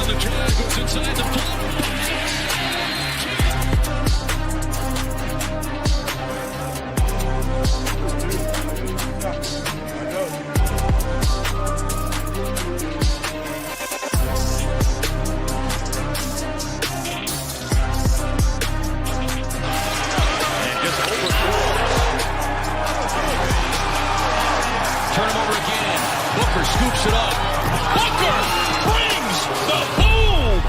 the drive, goes inside the floater. Scoops it up. Booker brings the boom.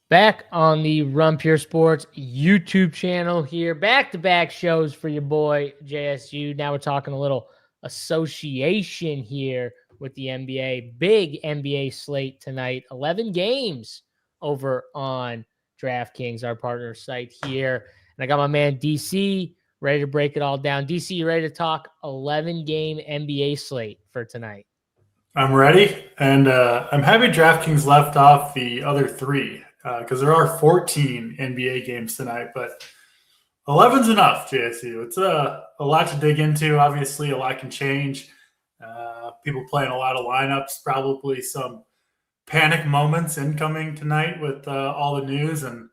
Back on the Run Pure Sports YouTube channel here. Back-to-back shows for your boy JSU. Now we're talking a little association here with the NBA. Big NBA slate tonight. 11 games over on DraftKings, our partner site here. And I got my man DC ready to break it all down. DC, you ready to talk 11-game NBA slate for tonight? I'm ready, and I'm happy DraftKings left off the other three because there are 14 NBA games tonight, but 11's enough, JSU. It's a lot to dig into. Obviously, a lot can change. People playing a lot of lineups, probably some panic moments incoming tonight with all the news. And,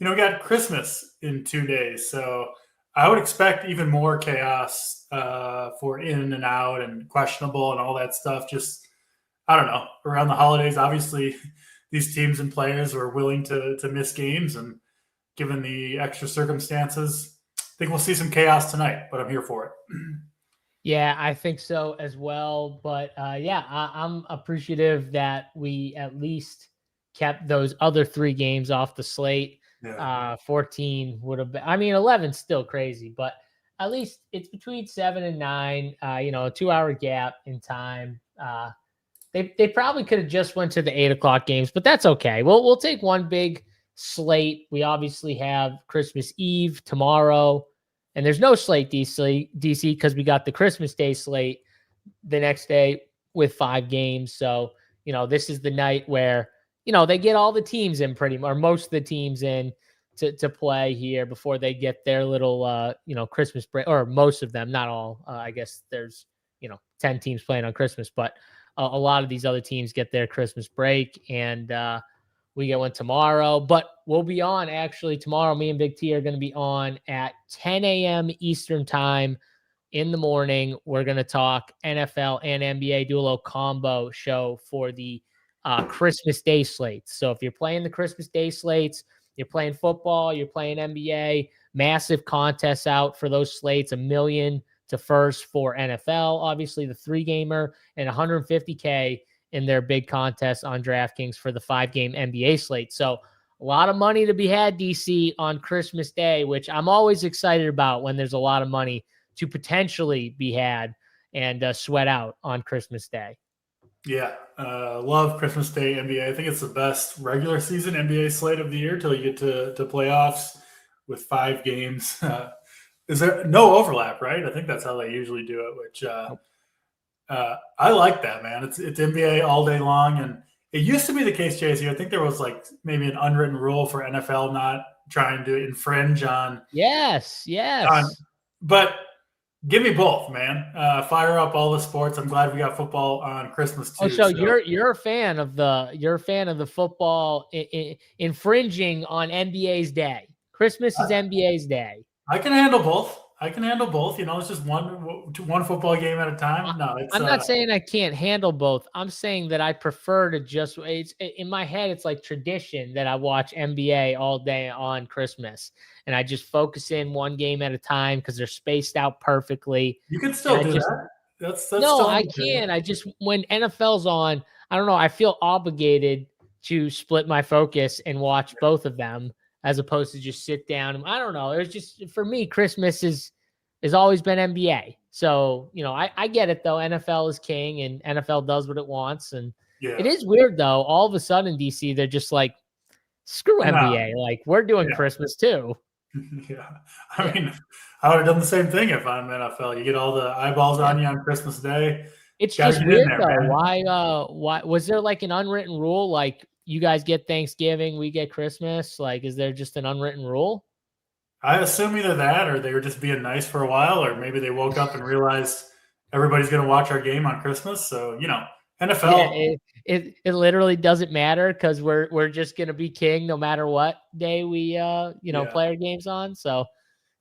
we got Christmas in 2 days, so I would expect even more chaos for in and out and questionable and all that stuff. Just, I don't know, around the holidays, obviously these teams and players were willing to miss games, and given the extra circumstances, I think we'll see some chaos tonight, but I'm here for it. Yeah, I think so as well. But I'm appreciative that we at least kept those other three games off the slate. Yeah. 14 would have been, 11's still crazy, but at least it's between 7 and 9, a 2-hour gap in time. They probably could have just went to the 8 o'clock games, but that's okay. We'll take one big slate. We obviously have Christmas Eve tomorrow, and there's no slate DC because we got the Christmas Day slate the next day with 5 games. So, this is the night where they get all the teams in pretty much, or most of the teams in to play here before they get their little, Christmas break, or most of them, not all. I guess there's, 10 teams playing on Christmas, but a lot of these other teams get their Christmas break, and we get one tomorrow. But we'll be on actually tomorrow. Me and Big T are going to be on at 10 a.m. Eastern time in the morning. We're going to talk NFL and NBA, do a little combo show for the Christmas Day slates. So if you're playing the Christmas Day slates, you're playing football, you're playing NBA, massive contests out for those slates, $1 million to first for NFL, obviously the 3-gamer, and $150K in their big contest on DraftKings for the 5-game NBA slate. So a lot of money to be had, DC, on Christmas Day, which I'm always excited about when there's a lot of money to potentially be had and sweat out on Christmas Day. Yeah, love Christmas Day NBA. I think it's the best regular season NBA slate of the year till you get to playoffs with 5 games. Is there no overlap, right? I think that's how they usually do it, which I like that, man. It's NBA all day long, and it used to be the case, JC. I think there was like maybe an unwritten rule for NFL not trying to infringe on. Yes. But give me both, man. Fire up all the sports. I'm glad we got football on Christmas too. Oh, so you're a fan of the football infringing on NBA's day. Christmas is NBA's day. I can handle both. It's just one football game at a time. No, I'm not saying I can't handle both. I'm saying that I prefer to just. It's in my head. It's like tradition that I watch NBA all day on Christmas, and I just focus in one game at a time because they're spaced out perfectly. You can still do that. That's no, I can't. I just, when NFL's on, I don't know. I feel obligated to split my focus and watch both of them, as opposed to just sit down. I don't know. It's just, for me, Christmas has always been NBA. So, I get it though. NFL is king and NFL does what it wants. And It is weird though. All of a sudden, DC, they're just like, screw NBA. Like, we're doing Christmas too. Yeah. I mean, I would have done the same thing if I'm NFL. You get all the eyeballs on you on Christmas Day. It's just weird though. Man. Why was there like an unwritten rule? Like, you guys get Thanksgiving, we get Christmas. Like, is there just an unwritten rule? I assume either that, or they were just being nice for a while, or maybe they woke up and realized everybody's going to watch our game on Christmas. So, NFL. Yeah, it literally doesn't matter because we're just gonna be king no matter what day we play our games on. So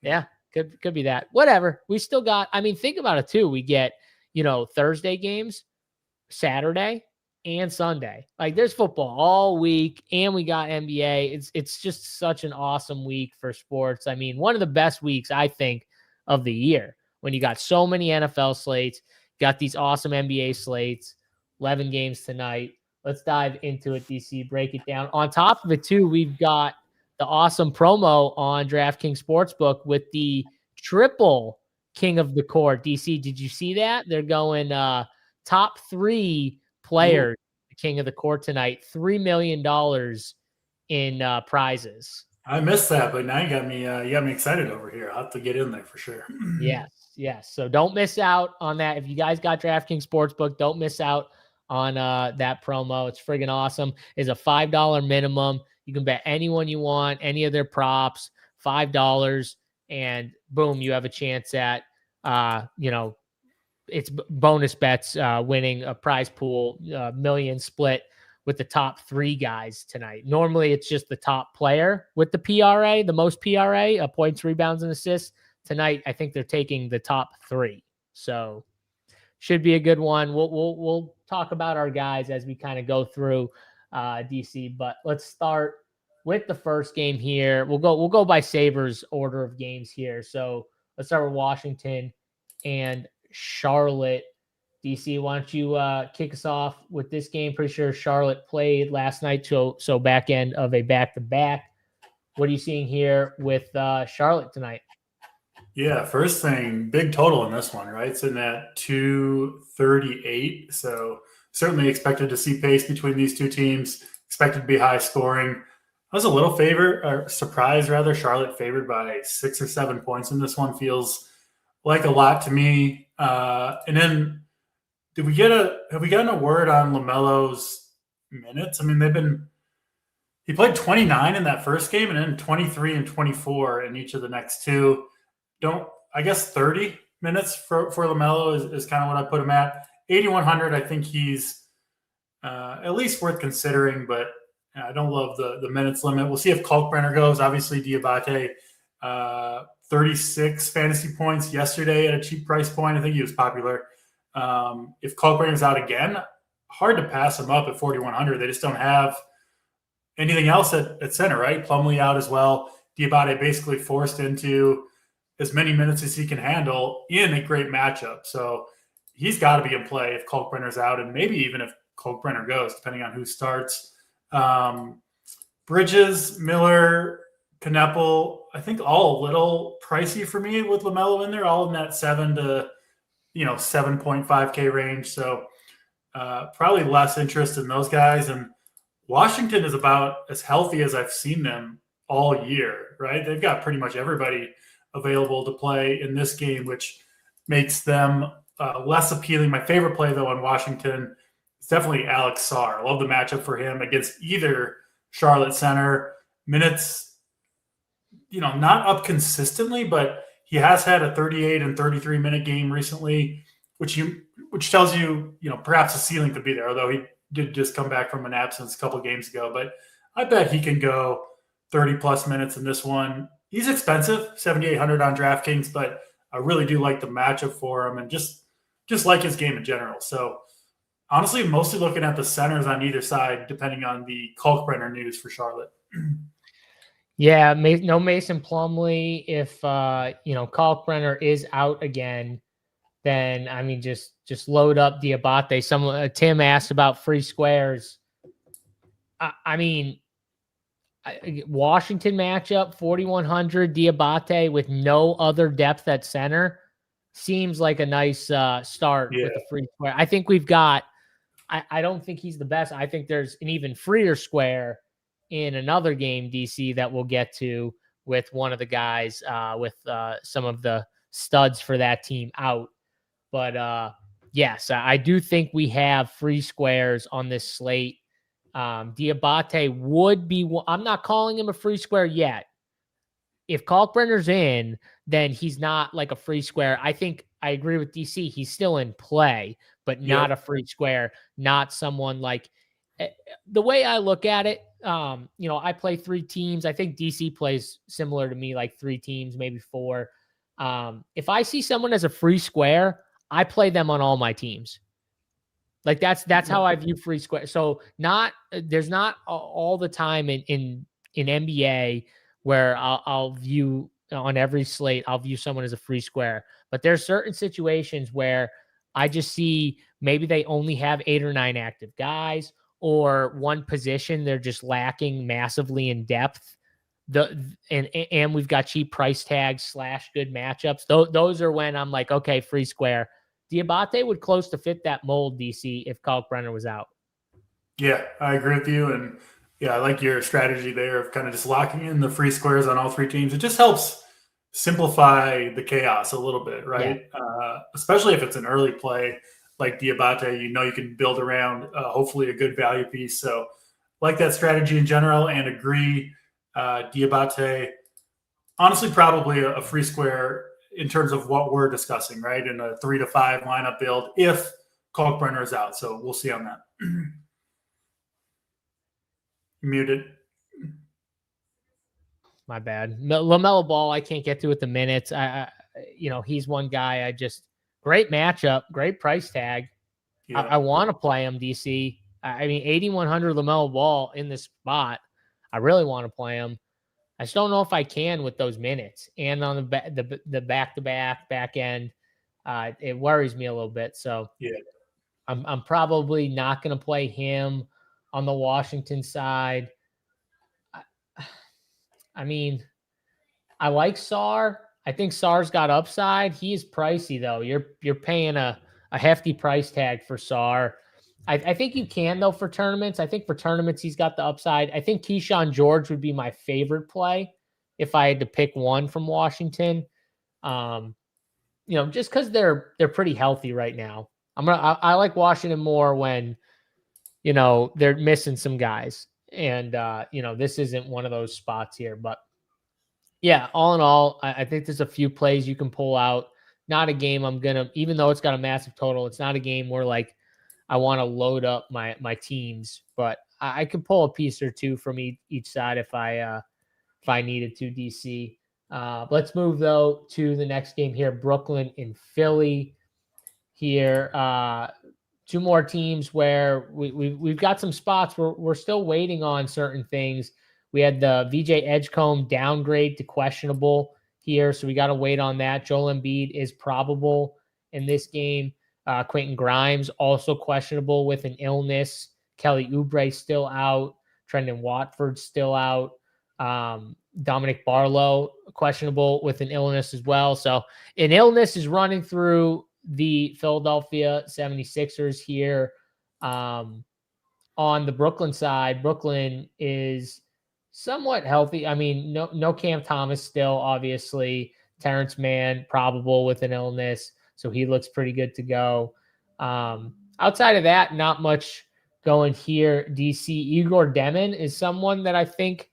yeah, could be that. Whatever. We still got, I mean, think about it too. We get, Thursday games, Saturday, and Sunday. Like there's football all week, and we got NBA. It's just such an awesome week for sports. I mean, one of the best weeks I think of the year when you got so many NFL slates, got these awesome NBA slates, 11 games tonight. Let's dive into it, DC. Break it down. On top of it, too, we've got the awesome promo on DraftKings Sportsbook with the triple King of the Court. DC, did you see that? They're going top 3 players, the King of the Court tonight, $3 million in prizes. I missed that, but now you got me excited over here. I'll have to get in there for sure. Yes. So don't miss out on that. If you guys got DraftKings Sportsbook, don't miss out on that promo. It's friggin' awesome. It's a $5 minimum. You can bet anyone you want, any of their props, $5, and boom, you have a chance at it's bonus bets, winning a prize pool, million split with the top 3 guys tonight. Normally it's just the top player with the PRA, the most PRA, points, rebounds, and assists. Tonight, I think they're taking the top 3. So should be a good one. We'll talk about our guys as we kind of go through DC, but let's start with the first game here. We'll go by Sabres order of games here. So let's start with Washington and Charlotte. DC, why don't you kick us off with this game? Pretty sure Charlotte played last night, so back end of a back-to-back. What are you seeing here with Charlotte tonight? Yeah, first thing, big total in this one, right? Sitting at 238. So certainly expected to see pace between these two teams. Expected to be high scoring. I was a little surprised rather. Charlotte favored by 6 or 7 points in this one. Feels like a lot to me. And then have we gotten a word on LaMelo's minutes? I mean, he played 29 in that first game and then 23 and 24 in each of the next 2. I guess 30 minutes for LaMelo is kind of what I put him at. 8,100, I think he's at least worth considering, but I don't love the minutes limit. We'll see if Kalkbrenner goes. Obviously, Diabate, 36 fantasy points yesterday at a cheap price point. I think he was popular. If Kalkbrenner's out again, hard to pass him up at 4,100. They just don't have anything else at center, right? Plumlee out as well. Diabate basically forced into as many minutes as he can handle in a great matchup. So he's got to be in play if Kalkbrenner's out, and maybe even if Kalkbrenner goes, depending on who starts. Bridges, Miller, Kneppel, I think all a little pricey for me with LaMelo in there, all in that 7 to 7.5K range. So probably less interest in those guys. And Washington is about as healthy as I've seen them all year, right? They've got pretty much everybody available to play in this game, which makes them less appealing. My favorite play, though, on Washington is definitely Alex Sarr. I love the matchup for him against either Charlotte center. Minutes, not up consistently, but he has had a 38 and 33 minute game recently, which tells you, perhaps the ceiling could be there, although he did just come back from an absence a couple of games ago. But I bet he can go 30 plus minutes in this one. He's expensive, 7,800 on DraftKings, but I really do like the matchup for him and just like his game in general. So honestly, mostly looking at the centers on either side, depending on the Kalkbrenner news for Charlotte. Yeah, no Mason Plumlee. If Kalkbrenner is out again, then I mean just load up Diabate. Tim asked about free squares. Washington matchup, 4,100 Diabate with no other depth at center seems like a nice start with a free square. I think we've got. I don't think he's the best. I think there's an even freer square in another game, DC, that we'll get to with one of the guys with some of the studs for that team out. But yes, I do think we have free squares on this slate. Diabate would be, I'm not calling him a free square yet. If Kalkbrenner's in, then he's not like a free square. I think I agree with DC. He's still in play, but not a free square, not someone like the way I look at it. I play 3 teams. I think DC plays similar to me, like 3 teams, maybe 4. If I see someone as a free square, I play them on all my teams. Like that's how I view free square. So there's not all the time in NBA where I'll view on every slate, I'll view someone as a free square. But there's certain situations where I just see maybe they only have 8 or 9 active guys, or one position they're just lacking massively in depth. And we've got cheap price tags / good matchups. Those are when I'm like, okay, free square. Diabate would close to fit that mold, DC, if Kalkbrenner was out. Yeah, I agree with you. And yeah, I like your strategy there of kind of just locking in the free squares on all 3 teams. It just helps simplify the chaos a little bit, right? Yeah. Especially if it's an early play like Diabate, you can build around hopefully a good value piece. So like that strategy in general, and agree. Diabate, honestly, probably a free square in terms of what we're discussing, right? In a 3 to 5 lineup build if Kalkbrenner is out. So we'll see on that. Muted. My bad. LaMelo Ball, I can't get to at the minutes. He's one guy great matchup, great price tag. Yeah. I want to play him, DC. I mean, 8,100 LaMelo Ball in this spot. I really want to play him. I just don't know if I can with those minutes and on the back-to-back back end. It worries me a little bit. So yeah, I'm probably not going to play him on the Washington side. I mean, I like Sar. I think Sar's got upside. He is pricey though. You're paying a hefty price tag for Sar. I think you can though for tournaments. I think for tournaments he's got the upside. I think Keyshawn George would be my favorite play if I had to pick one from Washington. Just because they're pretty healthy right now. I like Washington more when they're missing some guys, and this isn't one of those spots here. But yeah, all in all, I think there's a few plays you can pull out. Not a game even though it's got a massive total, it's not a game where like I want to load up my teams, but I could pull a piece or two from each side if I needed to, DC. Let's move though to the next game here, Brooklyn and Philly. Here, 2 more teams where we've got some spots where we're still waiting on certain things. We had the VJ Edgecombe downgrade to questionable here, so we got to wait on that. Joel Embiid is probable in this game. Quentin Grimes also questionable with an illness. Kelly Oubre still out. Trendon Watford still out. Dominic Barlow questionable with an illness as well. So an illness is running through the Philadelphia 76ers here. On the Brooklyn side, Brooklyn is somewhat healthy. I mean, no Cam Thomas still, obviously. Terrence Mann probable with an illness, so he looks pretty good to go. Outside of that, not much going here. DC Igor Demon is someone that I think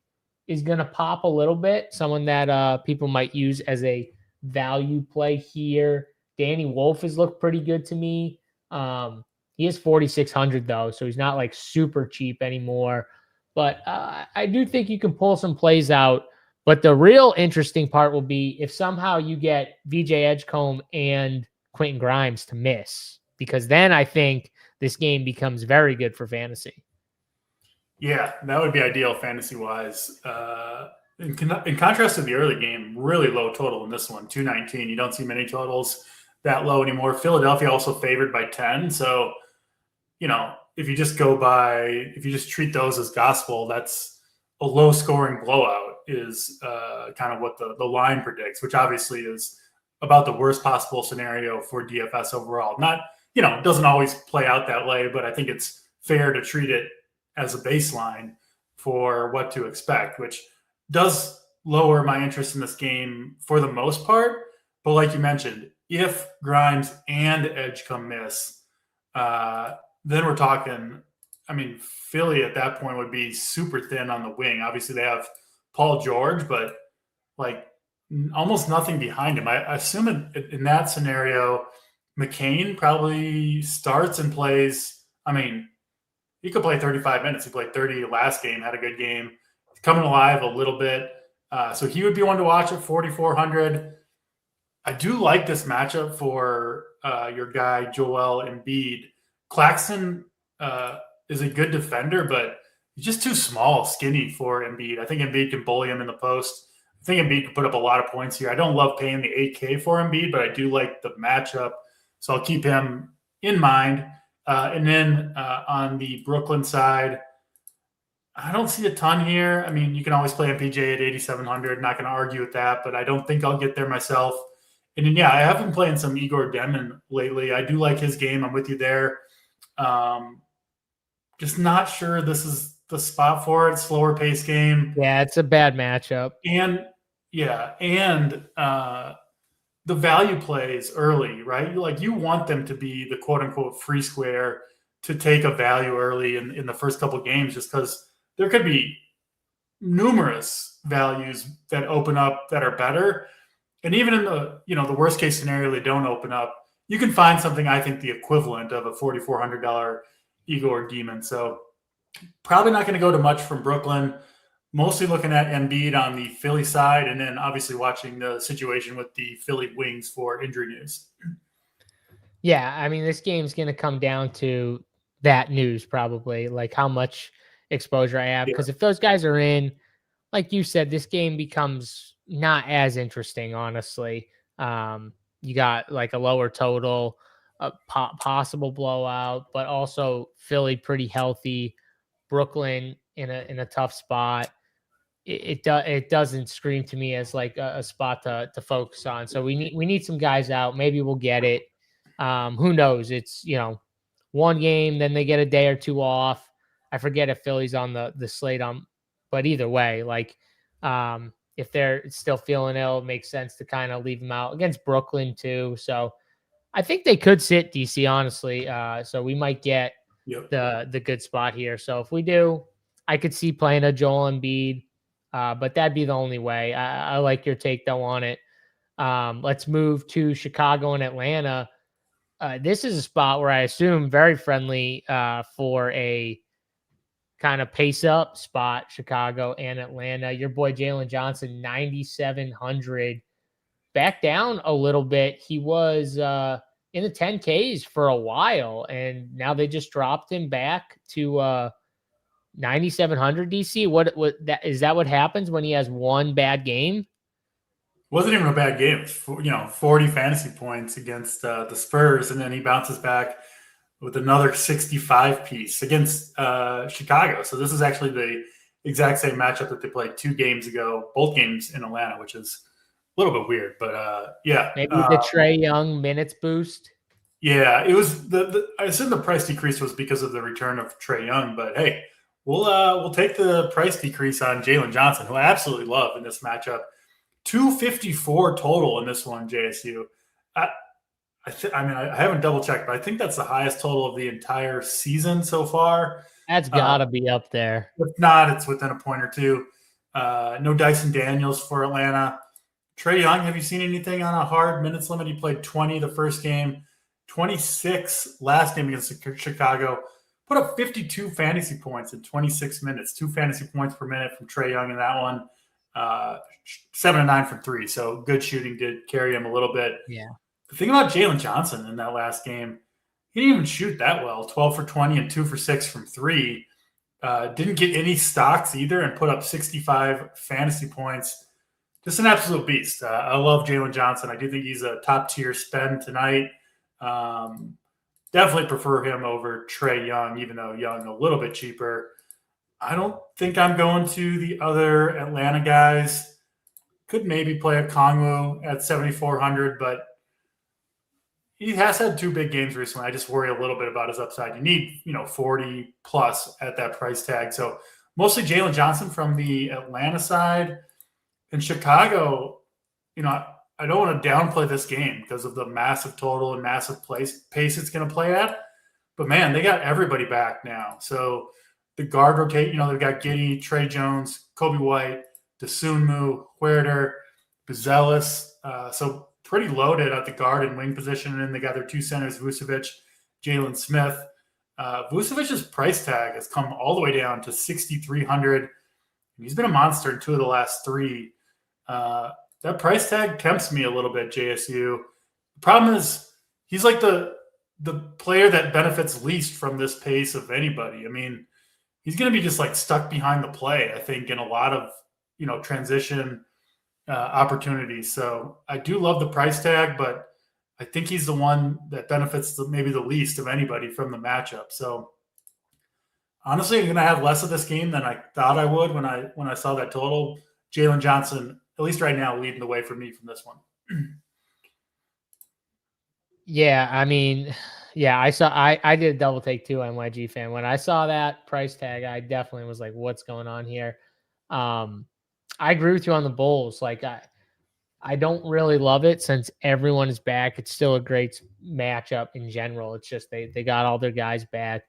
is going to pop a little bit. Someone that people might use as a value play here. Danny Wolf has looked pretty good to me. He is 4,600 though, so he's not like super cheap anymore. But I do think you can pull some plays out. But the real interesting part will be if somehow you get VJ Edgecombe and Quentin Grimes to miss, because then I think this game becomes very good for fantasy. Yeah, that would be ideal fantasy-wise. In contrast to the early game, really low total in this one, 219. You don't see many totals that low anymore. Philadelphia also favored by 10. So, if you just treat those as gospel, that's a low-scoring blowout is kind of what the line predicts, which obviously is about the worst possible scenario for DFS overall. Not, it doesn't always play out that way, but I think it's fair to treat it as a baseline for what to expect, which does lower my interest in this game for the most part. But like you mentioned, if Grimes and Edgecombe miss, then we're talking, Philly at that point would be super thin on the wing. Obviously they have Paul George, but like almost nothing behind him. I assume in that scenario, McCain probably starts and plays. I mean, he could play 35 minutes. He played 30 last game, had a good game. He's coming alive a little bit. So he would be one to watch at 4,400. I do like this matchup for your guy, Joel Embiid. Claxton is a good defender, but he's just too small, skinny for Embiid. I think Embiid can bully him in the post. I think Embiid can put up a lot of points here. I don't love paying the 8K for Embiid, but I do like the matchup. So I'll keep him in mind. And then on the Brooklyn side, I don't see a ton here. I mean, you can always play MPJ at 8,700. Not going to argue with that, but I don't think I'll get there myself. And then, yeah, I have been playing some Igor Demon lately. I do like his game. I'm with you there. Just not sure this is the spot for it. Slower pace game. Yeah, it's a bad matchup. And the value plays early, right? You want them to be the quote unquote free square to take a value early in the first couple of games, just because there could be numerous values that open up that are better. And even in the worst case scenario, they don't open up. You can find something, I think, the equivalent of a $4,400 Igor Demon. So probably not going to go to much from Brooklyn. Mostly looking at Embiid on the Philly side, and then obviously watching the situation with the Philly Wings for injury news. Yeah, I mean, this game's going to come down to that news probably, like how much exposure I have. Because if those guys are in, like you said, this game becomes not as interesting, honestly. You got like a lower total, a possible blowout, but also Philly pretty healthy, Brooklyn in a tough spot. It doesn't scream to me as like a spot to focus on. So we need some guys out. Maybe we'll get it. Who knows? It's one game, then they get a day or two off. I forget if Philly's on the slate but either way, like if they're still feeling ill, it makes sense to kind of leave them out against Brooklyn too. So I think they could sit DC, honestly. So we might get the good spot here. So if we do, I could see playing a Joel Embiid. But that'd be the only way. I like your take though on it. Let's move to Chicago and Atlanta. This is a spot where I assume very friendly for a kind of pace up spot, Chicago and Atlanta. Your boy Jalen Johnson, 9,700, back down a little bit. He was in the 10Ks for a while, and now they just dropped him back to 9,700 DC. What is that? What happens when he has one bad game? Wasn't even a bad game. 40 fantasy points against the Spurs, and then he bounces back with another 65 piece against Chicago. So this is actually the exact same matchup that they played 2 games ago, both games in Atlanta, which is a little bit weird. But yeah, maybe the Trae Young minutes boost. Yeah, it was I assume the price decrease was because of the return of Trae Young, but hey. We'll take the price decrease on Jalen Johnson, who I absolutely love in this matchup. 254 total in this one, JSU. I haven't double checked, but I think that's the highest total of the entire season so far. That's got to be up there. If not, it's within a point or two. No Dyson Daniels for Atlanta. Trae Young, have you seen anything on a hard minutes limit? He played 20 the first game, 26 last game against Chicago. Put up 52 fantasy points in 26 minutes, 2 fantasy points per minute from Trae Young in that one. 7 and 9 from 3. So good shooting did carry him a little bit. Yeah. The thing about Jalen Johnson in that last game, he didn't even shoot that well. 12 for 20 and 2 for 6 from 3. Didn't get any stocks either and put up 65 fantasy points. Just an absolute beast. I love Jalen Johnson. I do think he's a top tier spend tonight. Definitely prefer him over Trae Young, even though Young a little bit cheaper. I don't think I'm going to the other Atlanta guys. Could maybe play a Kongwu at 7,400, but he has had 2 big games recently. I just worry a little bit about his upside. You need, 40 plus at that price tag. So mostly Jalen Johnson from the Atlanta side. In Chicago, I don't want to downplay this game because of the massive total and massive pace it's going to play at. But, man, they got everybody back now. So the guard rotate, they've got Giddey, Trey Jones, Kobe White, Dosunmu, Huerter. Buzelis. So pretty loaded at the guard and wing position. And then they got their two centers, Vucevic, Jalen Smith. Vucevic's price tag has come all the way down to 6,300. He's been a monster in 2 of the last 3. That price tag tempts me a little bit, JSU. The problem is he's like the player that benefits least from this pace of anybody. I mean, he's going to be just like stuck behind the play, I think, in a lot of, transition opportunities. So I do love the price tag, but I think he's the one that benefits maybe the least of anybody from the matchup. So honestly, I'm going to have less of this game than I thought I would when I saw that total. Jalen Johnson, at least right now, leading the way for me from this one. Yeah, I mean, yeah, I did a double take too, NYG fan. When I saw that price tag, I definitely was like, what's going on here? I agree with you on the Bulls. Like, I don't really love it since everyone is back. It's still a great matchup in general. It's just they got all their guys back.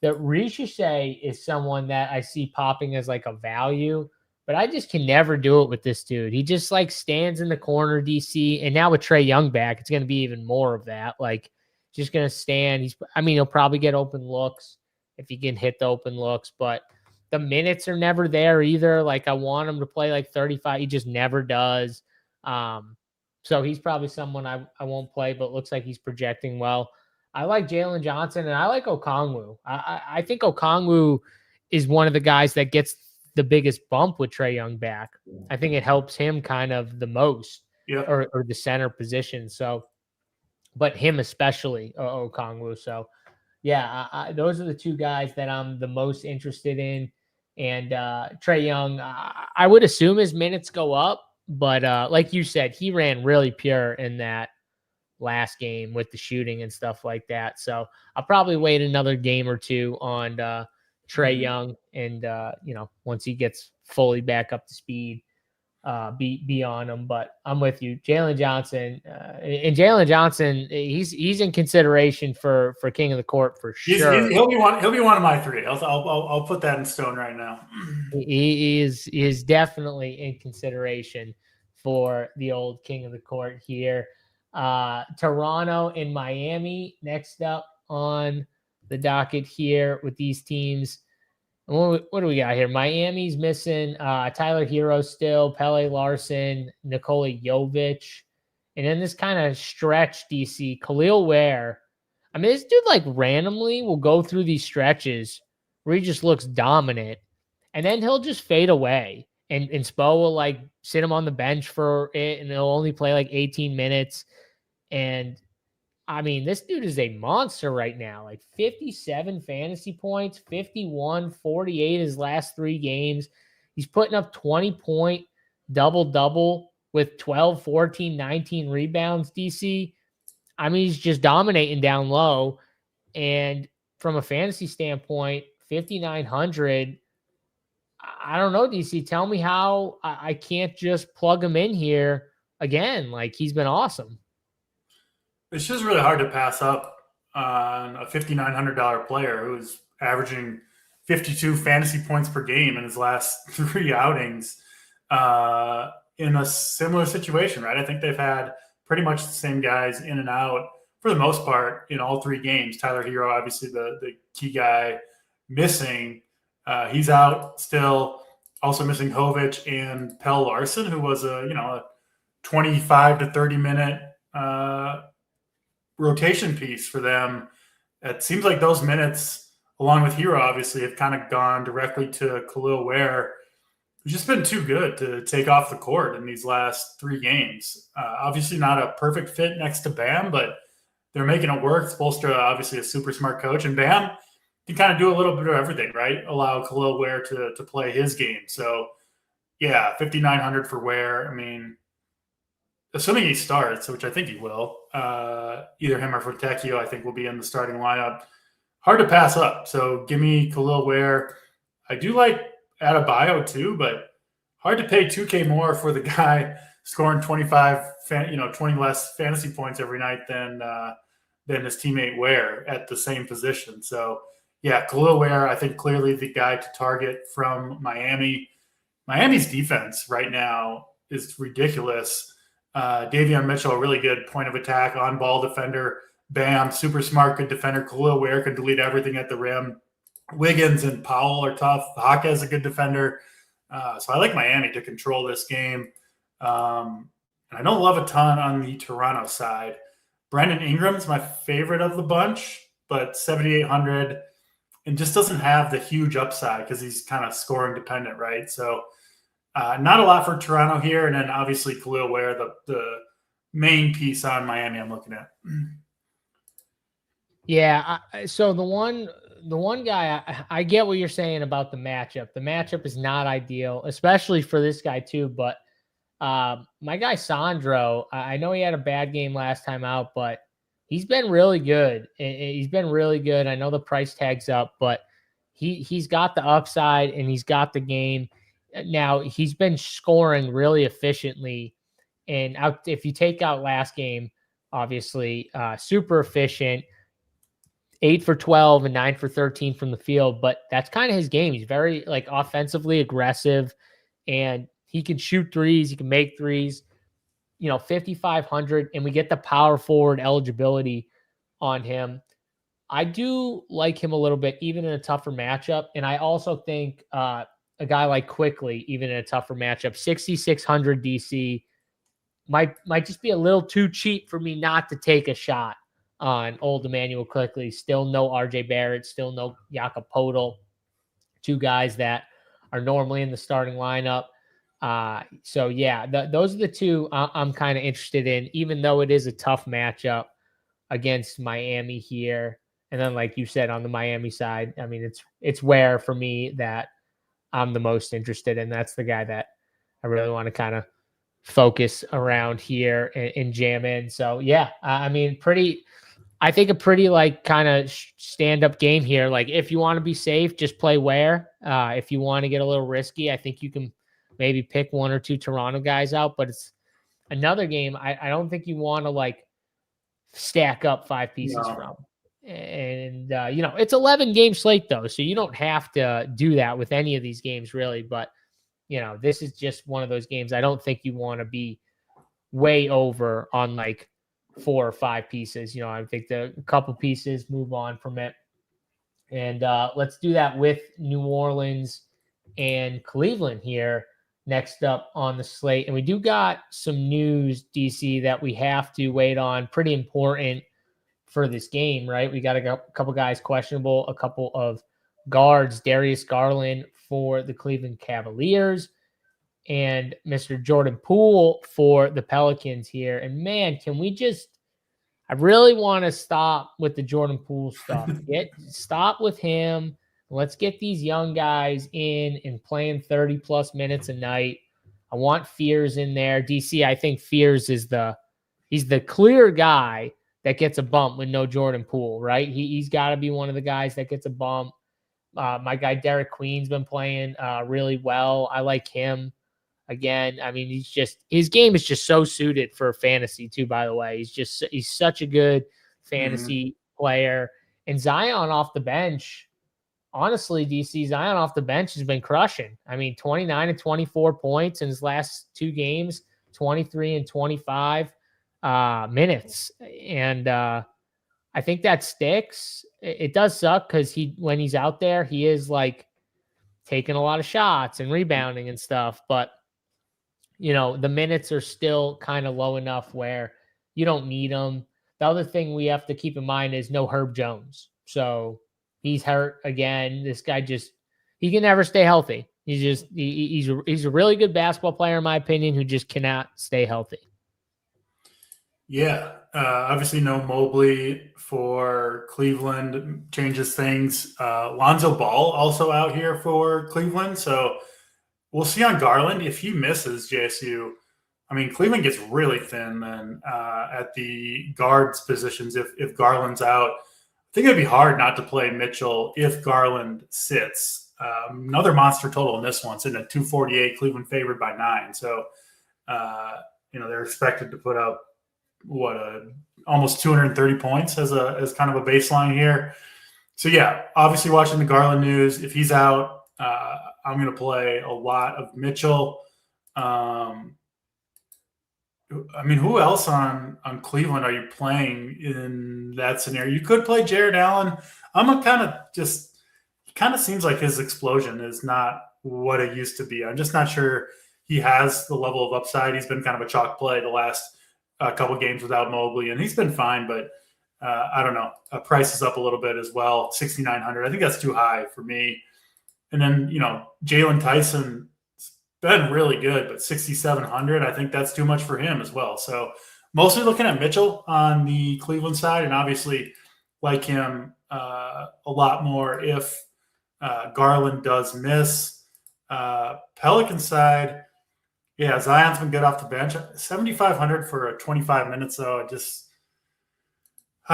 That Ricochet is someone that I see popping as like a value, but I just can never do it with this dude. He just like stands in the corner, DC, and now with Trae Young back, it's going to be even more of that. Like, just going to stand. He'll probably get open looks if he can hit the open looks, but the minutes are never there either. Like, I want him to play like 35. He just never does. So he's probably someone I won't play, but looks like he's projecting well. I like Jalen Johnson and I like Okongwu. I think Okongwu is one of the guys that gets the biggest bump with Trae Young back. I think it helps him kind of the most, or the center position. So, but him especially, Okongwu. So, yeah, those are the 2 guys that I'm the most interested in. And Trae Young, I would assume his minutes go up, but like you said, he ran really pure in that last game with the shooting and stuff like that. So I'll probably wait another game or 2 on Trae Young, and once he gets fully back up to speed, be on him. But I'm with you, Jalen Johnson, and Jalen Johnson, he's in consideration for King of the Court for sure. He'll be one of my 3. I'll put that in stone right now. He is definitely in consideration for the old King of the Court here. Toronto and Miami next up on the docket here with these teams. What do we got here? Miami's missing Tyler Hero still, Pele Larson, Nikola Jovic. And then this kind of stretch, DC, Khalil Ware. I mean, this dude like randomly will go through these stretches where he just looks dominant. And then he'll just fade away. And Spo will like sit him on the bench for it, and he'll only play like 18 minutes. And I mean, this dude is a monster right now. Like 57 fantasy points, 51, 48 his last 3 games. He's putting up 20-point double-double with 12, 14, 19 rebounds, DC. I mean, he's just dominating down low. And from a fantasy standpoint, 5,900, I don't know, DC. Tell me how I can't just plug him in here again. Like, he's been awesome. It's just really hard to pass up on a $5,900 player who's averaging 52 fantasy points per game in his last 3 outings in a similar situation, right? I think they've had pretty much the same guys in and out for the most part in all 3 games. Tyler Hero, obviously the key guy, missing. He's out still. Also missing Jovic and Pelle Larson, who was a 25 to 30 minute rotation piece for them. It seems like those minutes, along with Hero, obviously, have kind of gone directly to Khalil Ware, who's just been too good to take off the court in these last 3 games. Obviously not a perfect fit next to Bam, but they're making it work. Spoelstra, obviously a super smart coach, and Bam can kind of do a little bit of everything, right? Allow Khalil Ware to play his game. So, yeah, 5,900 for Ware. I mean, assuming he starts, which I think he will, either him or Fontecchio, I think, will be in the starting lineup. Hard to pass up. So give me Khalil Ware. I do like Adebayo too, but hard to pay $2K more for the guy scoring 20 less fantasy points every night than his teammate Ware at the same position. So yeah, Khalil Ware, I think clearly the guy to target from Miami. Miami's defense right now is ridiculous. Davion Mitchell, a really good point of attack, on-ball defender. Bam, super smart, good defender. Khalil Ware can delete everything at the rim. Wiggins and Powell are tough. Haka is a good defender. So I like Miami to control this game. And I don't love a ton on the Toronto side. Brandon Ingram's my favorite of the bunch, but 7,800 and just doesn't have the huge upside because he's kind of scoring dependent, right? So not a lot for Toronto here. And then obviously Khalil Ware, the main piece on Miami I'm looking at. Yeah. So the one guy, I get what you're saying about the matchup. The matchup is not ideal, especially for this guy too. But my guy Sandro, I know he had a bad game last time out, but he's been really good. He's been really good. I know the price tag's up, but he's got the upside and he's got the game. Now he's been scoring really efficiently, and if you take out last game, obviously super efficient. 8 for 12 and 9 for 13 from the field, but that's kind of his game. He's very offensively aggressive, and he can shoot threes. He can make threes. 5,500, and we get the power forward eligibility on him. I do like him a little bit, even in a tougher matchup. And I also think a guy like Quickly, even in a tougher matchup, 6,600 DC might just be a little too cheap for me not to take a shot on old Emmanuel Quickly. Still no RJ Barrett, still no Jakob Poeltl, two guys that are normally in the starting lineup. So yeah, those are the two I'm kind of interested in, even though it is a tough matchup against Miami here. And then, like you said, on the Miami side, I mean, it's Ware for me that I'm the most interested in. That's the guy that I really want to kind of focus around here and jam in. So yeah, I mean, I think a pretty kind of stand-up game here. Like, if you want to be safe, just play Ware. If you want to get a little risky, I think you can maybe pick one or two Toronto guys out. But it's another game I don't think you want to stack up 5 pieces from. And it's 11 game slate though, so you don't have to do that with any of these games really. But this is just one of those games I don't think you want to be way over on 4 or 5 pieces. I think a couple pieces, move on from it. And let's do that with New Orleans and Cleveland here next up on the slate. And we do got some news, DC, that we have to wait on. Pretty important for this game, right? We got a couple guys questionable, a couple of guards, Darius Garland for the Cleveland Cavaliers and Mr. Jordan Poole for the Pelicans here. And man, I really want to stop with the Jordan Poole stuff. Stop with him. Let's get these young guys in and playing 30 plus minutes a night. I want Fears in there. DC, I think Fears he's the clear guy that gets a bump with no Jordan Poole, right? He's got to be one of the guys that gets a bump. My guy Derek Queen's been playing really well. I like him. Again, I mean, his game is just so suited for fantasy too, by the way. He's such a good fantasy player. And Zion off the bench, honestly, DC, Zion off the bench has been crushing. I mean, 29 and 24 points in his last 2 games, 23 and 25 minutes. And I think that sticks. It does suck because when he's out there, he is taking a lot of shots and rebounding and stuff. But the minutes are still kind of low enough where you don't need them. The other thing we have to keep in mind is no Herb Jones. So he's hurt again. This guy he can never stay healthy. He's a really good basketball player, in my opinion, who just cannot stay healthy. Yeah. Obviously no Mobley for Cleveland changes things. Lonzo Ball also out here for Cleveland. So we'll see on Garland. If he misses JSU, I mean, Cleveland gets really thin then at the guards positions if Garland's out. I think it'd be hard not to play Mitchell if Garland sits. Another monster total in this one, sitting at 248, Cleveland favored by 9. So, they're expected to put up almost 230 points as kind of a baseline here. So yeah, obviously watching the Garland news. If he's out, I'm going to play a lot of Mitchell. I mean, who else on Cleveland are you playing in that scenario? You could play Jared Allen. I'm a kind of seems like his explosion is not what it used to be. I'm just not sure he has the level of upside. He's been kind of a chalk play the last couple games without Mobley, and he's been fine, but I don't know. Price is up a little bit as well, 6,900. I think that's too high for me. And then, Jalen Tyson's been really good, but 6,700, I think that's too much for him as well. So mostly looking at Mitchell on the Cleveland side, and obviously like him a lot more if Garland does miss. Pelican side, yeah, Zion's been good off the bench. 7,500 for 25 minutes, though. I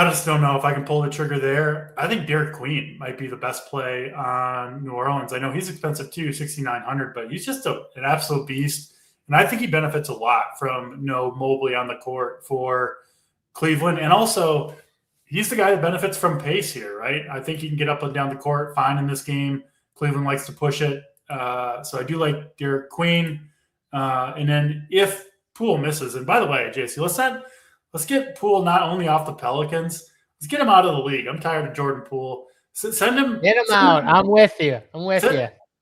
just don't know if I can pull the trigger there. I think Derek Queen might be the best play on New Orleans. I know he's expensive too, 6,900, but he's just an absolute beast. And I think he benefits a lot from no Mobley on the court for Cleveland. And also, he's the guy that benefits from pace here, right? I think he can get up and down the court fine in this game. Cleveland likes to push it. So I do like Derek Queen. And then if Poole misses, and by the way, JC, let's get Poole not only off the Pelicans, let's get him out of the league. I'm tired of Jordan Poole. Send him. Get him out. I'm with you.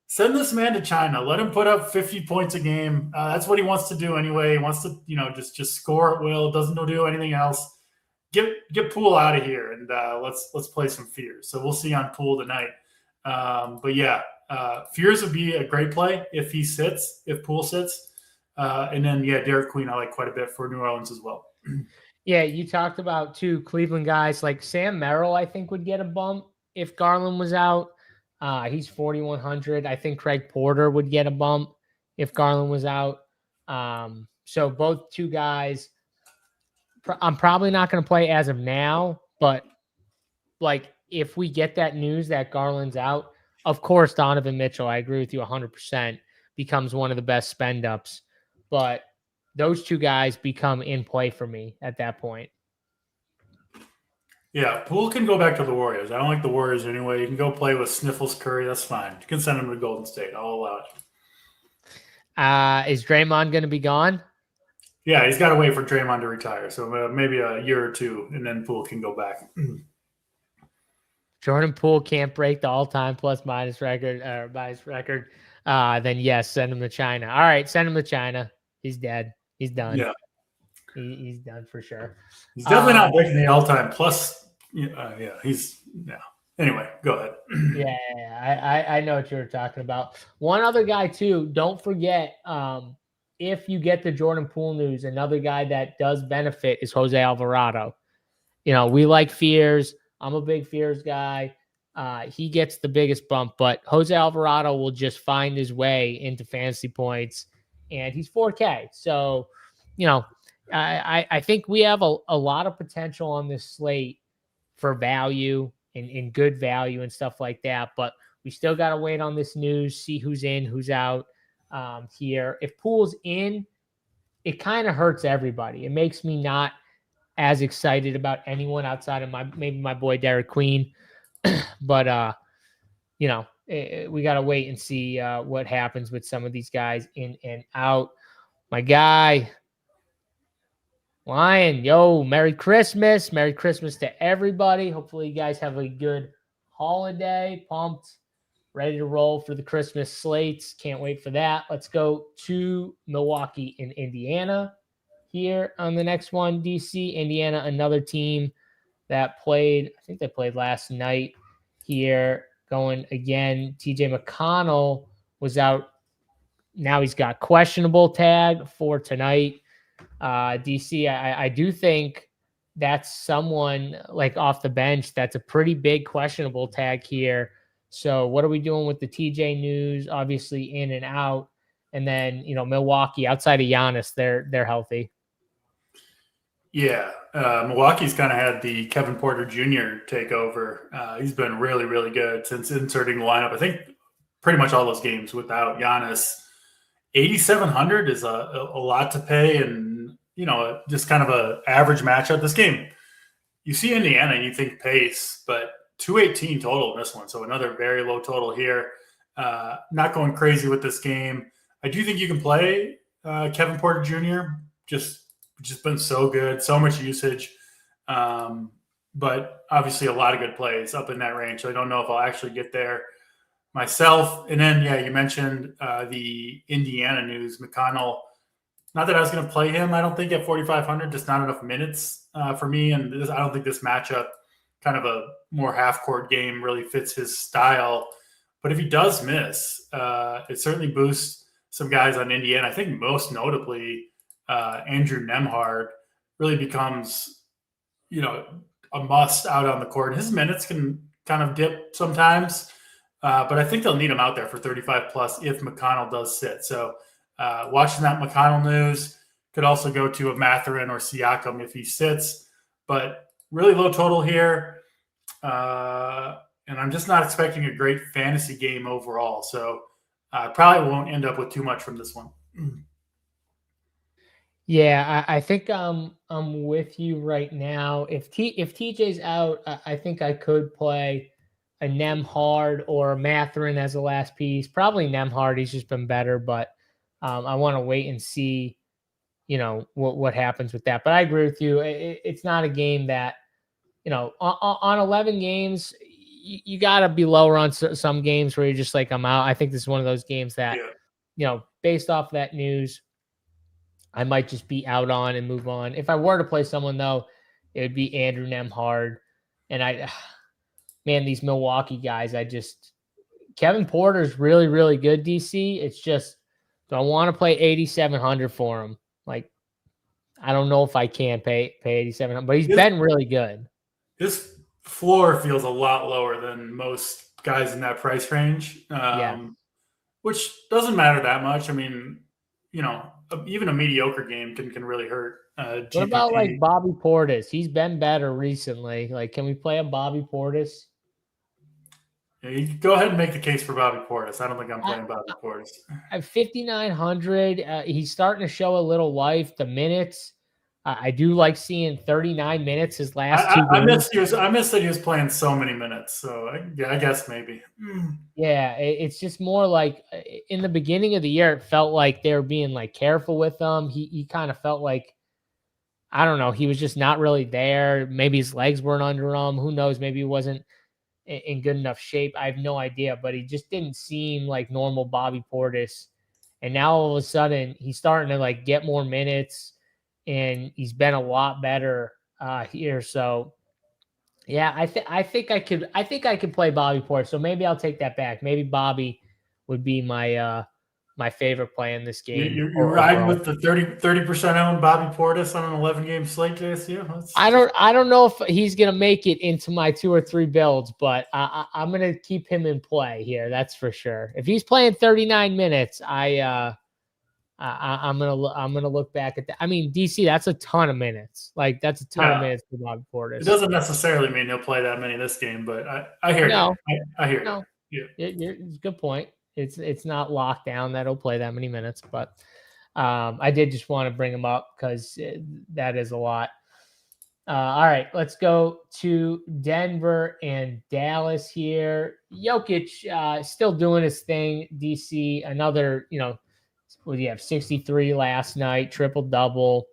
Send this man to China. Let him put up 50 points a game. That's what he wants to do anyway. He wants to, just score at will. Doesn't do anything else. Get Poole out of here, and let's play some Fears. So we'll see on Poole tonight. But yeah, Fears would be a great play if Poole sits. And then Derek Queen I like quite a bit for New Orleans as well. Yeah, you talked about two Cleveland guys like Sam Merrill. I think would get a bump if Garland was out. He's 4,100. I think Craig Porter would get a bump if Garland was out. So both two guys, I'm probably not going to play as of now, but like if we get that news that Garland's out, of course, Donovan Mitchell, I agree with you 100%, becomes one of the best spend ups. But those two guys become in play for me at that point. Yeah, Poole can go back to the Warriors. I don't like the Warriors anyway. You can go play with Sniffles Curry. That's fine. You can send him to Golden State. I'll allow it. Is Draymond going to be gone? Yeah, he's got to wait for Draymond to retire. So maybe a year or two, and then Poole can go back. Jordan Poole can't break the all-time plus-minus record. Then yes, send him to China. All right, send him to China. He's dead. He's done. Yeah. He's done for sure. He's definitely not breaking the all-time plus. Anyway, go ahead. Yeah, I know what you were talking about. One other guy too. Don't forget, if you get the Jordan Poole news, another guy that does benefit is Jose Alvarado. We like Fears. I'm a big Fears guy. He gets the biggest bump, but Jose Alvarado will just find his way into fantasy points, and he's 4K. So, I think we have a lot of potential on this slate for value and good value and stuff like that. But we still got to wait on this news, see who's in, who's out here. If Poole's in, it kind of hurts everybody. It makes me not as excited about anyone outside of maybe my boy Derek Queen. But, we got to wait and see what happens with some of these guys in and out. My guy, Lion, Merry Christmas. Merry Christmas to everybody. Hopefully you guys have a good holiday. Pumped, ready to roll for the Christmas slates. Can't wait for that. Let's go to Milwaukee and Indiana here on the next one. DC, Indiana, another team that played, I think they played last night here, going again. TJ McConnell was out. Now he's got questionable tag for tonight. DC, I do think that's someone like off the bench that's a pretty big questionable tag here. So what are we doing with the TJ news? Obviously in and out. And then, Milwaukee, outside of Giannis, they're healthy. Yeah, Milwaukee's kind of had the Kevin Porter Jr. take over. He's been really, really good since inserting the lineup. I think pretty much all those games without Giannis. 8,700 is a lot to pay, and just kind of a average matchup. This game, you see Indiana and you think pace, but 218 total in this one, so another very low total here. Not going crazy with this game. I do think you can play Kevin Porter Jr. just which has been so good, so much usage. But obviously a lot of good plays up in that range. So I don't know if I'll actually get there myself. And then, yeah, you mentioned the Indiana news. McConnell, not that I was going to play him, I don't think, at 4,500, just not enough minutes for me. And I don't think this matchup, kind of a more half-court game, really fits his style. But if he does miss, it certainly boosts some guys on Indiana. I think most notably, Andrew Nemhard really becomes, a must out on the court. His minutes can kind of dip sometimes, but I think they'll need him out there for 35 plus if McConnell does sit. So watching that McConnell news, could also go to a Mathurin or Siakam if he sits, but really low total here. And I'm just not expecting a great fantasy game overall. So I probably won't end up with too much from this one. Yeah, I think I'm with you right now. If TJ's out, I think I could play a Nemhard or a Mathurin as a last piece. Probably Nemhard. He's just been better, but I want to wait and see, what happens with that. But I agree with you. It's not a game that, on 11 games, you got to be lower on some games where you're just like, I'm out. I think this is one of those games that, based off that news, I might just be out on and move on. If I were to play someone, though, it would be Andrew Nemhard. And these Milwaukee guys, Kevin Porter's really, really good, DC. It's just, do I want to play 8,700 for him? Like, I don't know if I can pay 8,700, but he's been really good. His floor feels a lot lower than most guys in that price range, which doesn't matter that much. I mean, even a mediocre game can really hurt. What about like Bobby Portis? He's been better recently. Like, can we play a Bobby Portis? Yeah, you can go ahead and make the case for Bobby Portis. I don't think I'm playing Bobby Portis. At 5,900, he's starting to show a little life. The minutes, I do like seeing 39 minutes his last two games. I missed that he was playing so many minutes. So I guess maybe. Yeah, it's just more like in the beginning of the year, it felt like they were being like careful with him. He kind of felt like, I don't know, he was just not really there. Maybe his legs weren't under him. Who knows? Maybe he wasn't in good enough shape. I have no idea, but he just didn't seem like normal Bobby Portis. And now all of a sudden he's starting to like get more minutes and he's been a lot better here. So yeah, I think I could play Bobby Portis. So maybe I'll take that back. Maybe Bobby would be my my favorite play in this game. You're riding with the 30% owned Bobby Portis on an 11-game slate, JSU? I don't know if he's gonna make it into my 2 or 3 builds, but I'm gonna keep him in play here. That's for sure. If he's playing 39 minutes, I'm gonna look back at that. I mean, DC, that's a ton of minutes. Like that's a ton of minutes for Bobby Portis. It doesn't necessarily mean he'll play that many this game, but I hear you. I hear you. It's a good point. It's not locked down that he'll play that many minutes, but I did just want to bring him up because that is a lot. All right, let's go to Denver and Dallas here. Jokic still doing his thing. DC, another, what do you have? 63 last night, triple-double.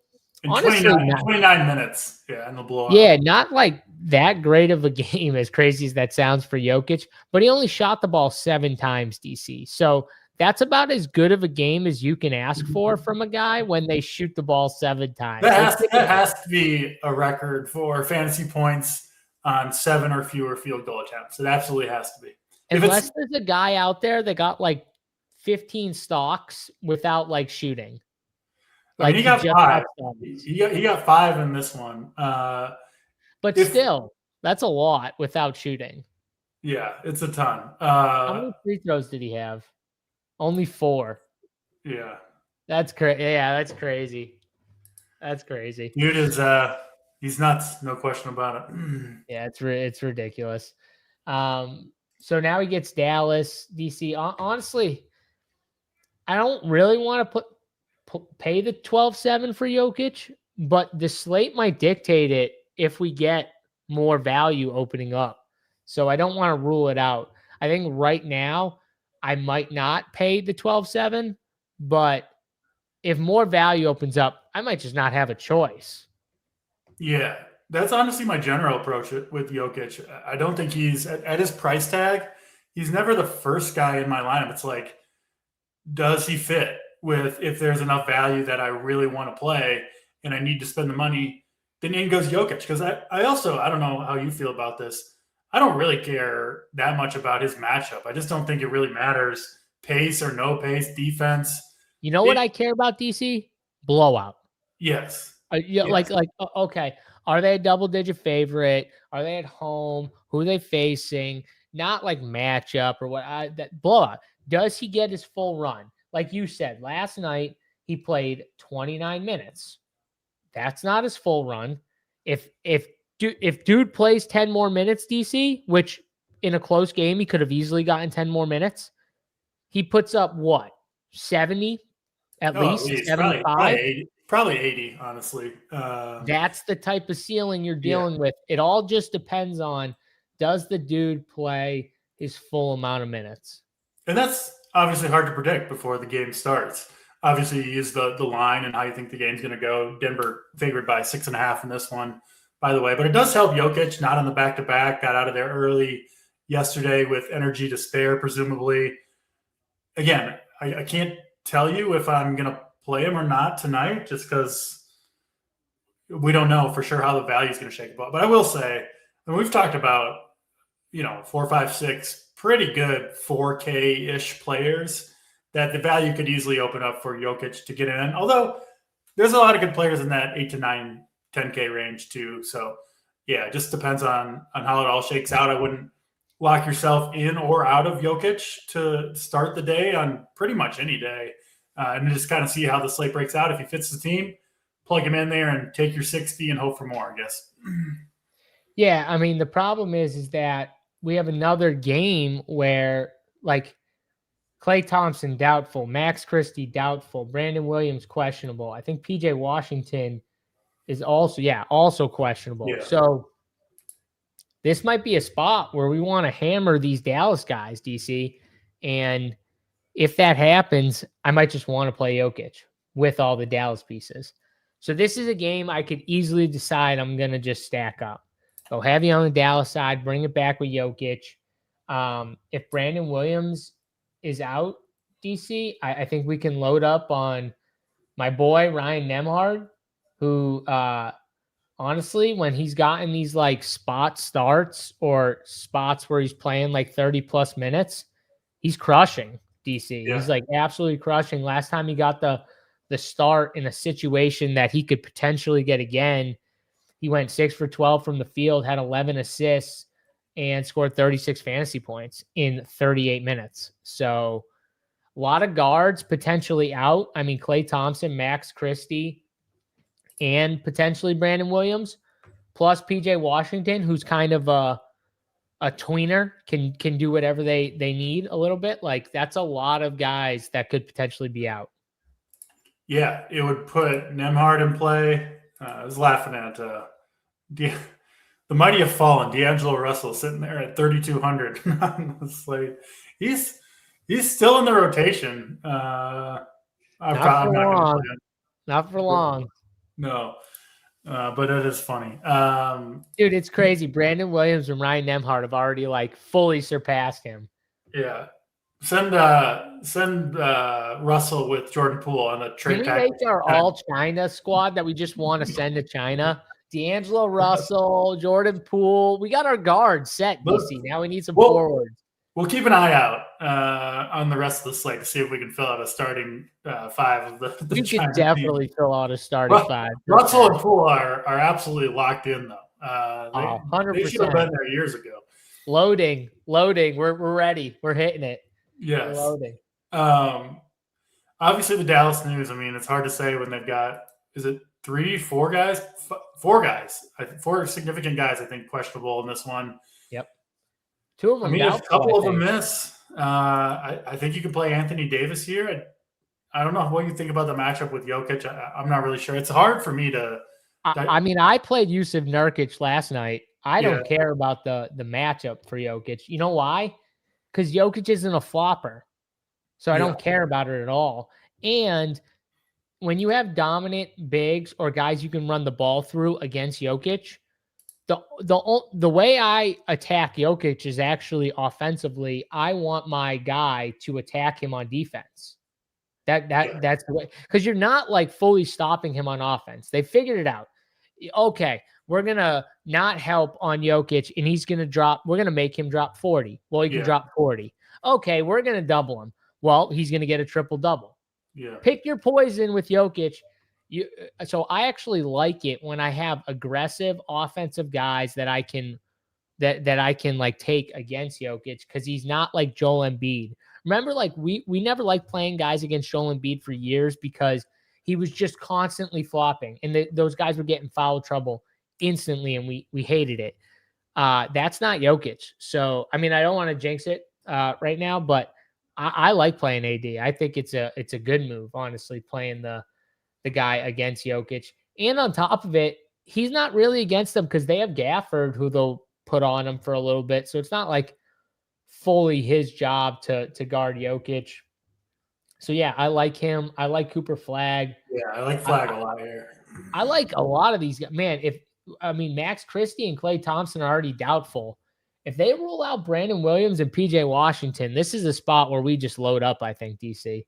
Honestly, 29 minutes. Yeah, and the blowout. Yeah, not like that great of a game, as crazy as that sounds for Jokic, but he only shot the ball 7 times, DC. So that's about as good of a game as you can ask for from a guy when they shoot the ball 7 times. That has to be a record for fantasy points on 7 or fewer field goal attempts. It absolutely has to be. Unless there's a guy out there that got like 15 stocks without like shooting. Like he got 5. He got 5 in this one. But still, that's a lot without shooting. Yeah, it's a ton. How many free throws did he have? Only 4. Yeah. That's crazy. Yeah, that's crazy. That's crazy. Dude is he's nuts, no question about it. Yeah, it's ridiculous. So now he gets Dallas, DC. Honestly, I don't really want to pay the 12-7 for Jokic, but the slate might dictate it if we get more value opening up. So I don't want to rule it out. I think right now I might not pay the 12-7, but if more value opens up, I might just not have a choice. Yeah, that's honestly my general approach with Jokic. I don't think he's at his price tag. He's never the first guy in my lineup. It's like, does he fit with if there's enough value that I really want to play and I need to spend the money? Then in goes Jokic. Because I also, I don't know how you feel about this. I don't really care that much about his matchup. I just don't think it really matters pace or no pace, defense. You know what I care about, DC? Blowout. Yes. Yeah, Yes. Okay. Are they a double-digit favorite? Are they at home? Who are they facing? Not like matchup or what. That blowout. Does he get his full run? Like you said, last night he played 29 minutes. That's not his full run. If dude plays 10 more minutes, DC, which in a close game he could have easily gotten 10 more minutes, he puts up what? 70 at least, Least. 75. Probably 80, honestly. That's the type of ceiling you're Yeah. dealing with. It all just depends on, does the dude play his full amount of minutes? And that's obviously hard to predict before the game starts. Obviously, you use the line and how you think the game's going to go. Denver favored by 6.5 in this one, by the way. But it does help Jokic, not on the back-to-back, got out of there early yesterday with energy to spare, presumably. Again, I can't tell you if I'm going to play him or not tonight just because we don't know for sure how the value is going to shake up. But I will say, and we've talked about, 4, 5, 6 pretty good 4K-ish players that the value could easily open up for Jokic to get in. Although there's a lot of good players in that 8 to 9, 10K range too. So yeah, it just depends on how it all shakes out. I wouldn't lock yourself in or out of Jokic to start the day on pretty much any day. And just kind of see how the slate breaks out. If he fits the team, plug him in there and take your 60 and hope for more, I guess. Yeah, I mean, the problem is that we have another game where, like, Klay Thompson, doubtful. Max Christie, doubtful. Brandon Williams, questionable. I think PJ Washington is also questionable. Yeah. So this might be a spot where we want to hammer these Dallas guys, DC. And if that happens, I might just want to play Jokic with all the Dallas pieces. So this is a game I could easily decide I'm going to just stack up. Go heavy on the Dallas side, bring it back with Jokic. If Brandon Williams is out, DC, I think we can load up on my boy Ryan Nembhard, who honestly, when he's gotten these like spot starts or spots where he's playing like 30 plus minutes, he's crushing, DC. Yeah. He's like absolutely crushing. Last time he got the start in a situation that he could potentially get again, he went 6 for 12 from the field, had 11 assists, and scored 36 fantasy points in 38 minutes. So a lot of guards potentially out. I mean, Klay Thompson, Max Christie, and potentially Brandon Williams, plus PJ Washington, who's kind of a tweener, can do whatever they need a little bit. Like, that's a lot of guys that could potentially be out. Yeah, it would put Nembhard in play. I was laughing at the mighty have fallen. D'Angelo Russell sitting there at 3,200 on the slate. He's still in the rotation. Not for long. No, but it is funny. Dude, it's crazy. Brandon Williams and Ryan Nembhard have already like fully surpassed him. Yeah. Send Russell with Jordan Poole on the trade package. Can we make our all China squad that we just want to send to China? D'Angelo Russell, Jordan Poole. We got our guards set, DC. Now we need some forwards. We'll keep an eye out on the rest of the slate to see if we can fill out a starting 5 of the You China could definitely team. fill out a starting 5. Russell and Poole are absolutely locked in, though. 100%. They should have been there years ago. Loading. We're ready. We're hitting it. Yes. We're loading. Obviously, the Dallas news. I mean, it's hard to say when they've got, is it 3, 4 guys? 4 guys. 4 significant guys, I think, questionable in this one. Yep. 2 of them. I mean, if a couple of them miss, I think you could play Anthony Davis here. I don't know what you think about the matchup with Jokic. I'm not really sure. It's hard for me to. I mean, I played Yusuf Nurkic last night. I don't care about the matchup for Jokic. You know why? Because Jokic isn't a flopper. So I don't care about it at all. And when you have dominant bigs or guys you can run the ball through against Jokic, the way I attack Jokic is actually offensively. I want my guy to attack him on defense. That's the way, because you're not like fully stopping him on offense. They figured it out. Okay, we're gonna not help on Jokic, and he's gonna drop. We're gonna make him drop 40. Well, he can drop 40. Okay, we're gonna double him. Well, he's gonna get a triple double. Yeah. Pick your poison with Jokic. So I actually like it when I have aggressive offensive guys that I can like take against Jokic, because he's not like Joel Embiid. Remember, like we never liked playing guys against Joel Embiid for years because he was just constantly flopping, and those guys were getting foul trouble instantly, and we hated it. That's not Jokic. So I mean, I don't want to jinx it right now, but I like playing AD. I think it's a good move, honestly, playing the guy against Jokic. And on top of it, he's not really against them because they have Gafford, who they'll put on him for a little bit. So it's not like fully his job to guard Jokic. So yeah, I like him. I like Cooper Flag. Yeah, I like Flag a lot here. I like a lot of these guys. Man, Max Christie and Klay Thompson are already doubtful. If they rule out Brandon Williams and PJ Washington, this is a spot where we just load up, I think, DC.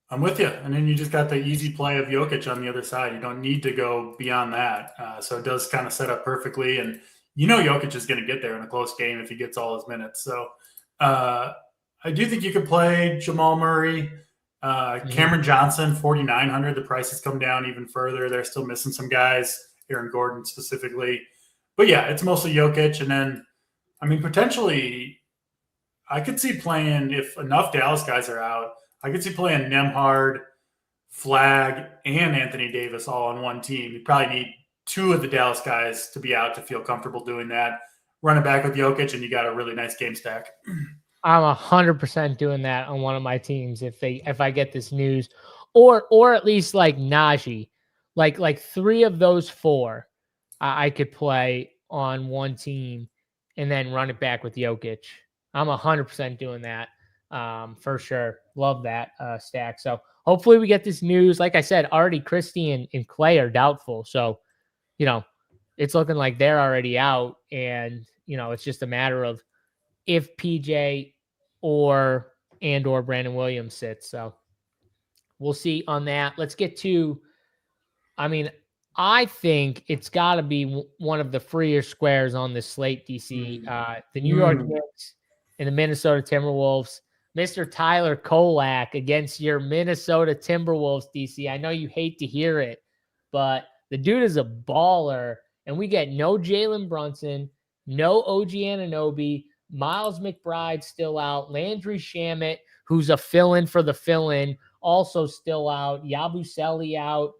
I'm with you. And then you just got the easy play of Jokic on the other side. You don't need to go beyond that. So it does kind of set up perfectly. And you know Jokic is going to get there in a close game if he gets all his minutes. So I do think you could play Jamal Murray, Cameron Johnson, 4,900. The price has come down even further. They're still missing some guys, Aaron Gordon specifically. But yeah, it's mostly Jokic. And then, I mean, potentially I could see playing, if enough Dallas guys are out, I could see playing Nembhard, Flag, and Anthony Davis all on one team. You probably need two of the Dallas guys to be out to feel comfortable doing that. Run it back with Jokic, and you got a really nice game stack. I'm 100% doing that on one of my teams if I get this news, or at least like Najee, like three of those four, I could play on one team and then run it back with Jokic. I'm 100% doing that. For sure. Love that stack. So hopefully we get this news. Like I said, already Christie and Klay are doubtful. So, it's looking like they're already out, and, it's just a matter of if PJ or Brandon Williams sits. So we'll see on that. Let's get to, I think it's got to be one of the freer squares on the slate, DC. The New York Knicks and the Minnesota Timberwolves. Mr. Tyler Kolak against your Minnesota Timberwolves, DC. I know you hate to hear it, but the dude is a baller, and we get no Jalen Brunson, no OG Anunoby, Miles McBride still out, Landry Shamet, who's a fill-in for the fill-in, also still out, Yabusele out.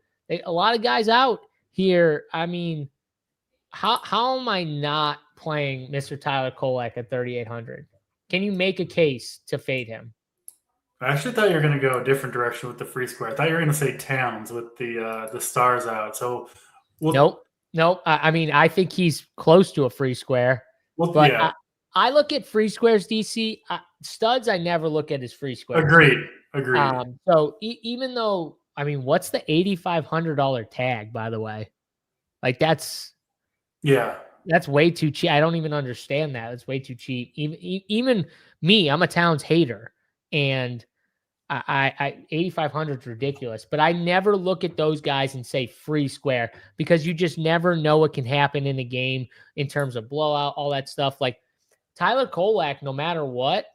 A lot of guys out here. I mean, how am I not playing Mr. Tyler Kolak at 3,800? Can you make a case to fade him? I actually thought you were going to go a different direction with the free square. I thought you were going to say Towns with the stars out. So nope. I think he's close to a free square. Well, but yeah. I look at free squares, DC. Studs, I never look at as free squares. Agreed. So even though, what's the $8,500 tag, by the way? Like that's way too cheap. I don't even understand that. It's way too cheap. Even me, I'm a Towns hater, and I 8,500 is ridiculous. But I never look at those guys and say free square, because you just never know what can happen in a game in terms of blowout, all that stuff. Like Tyler Kolak, no matter what,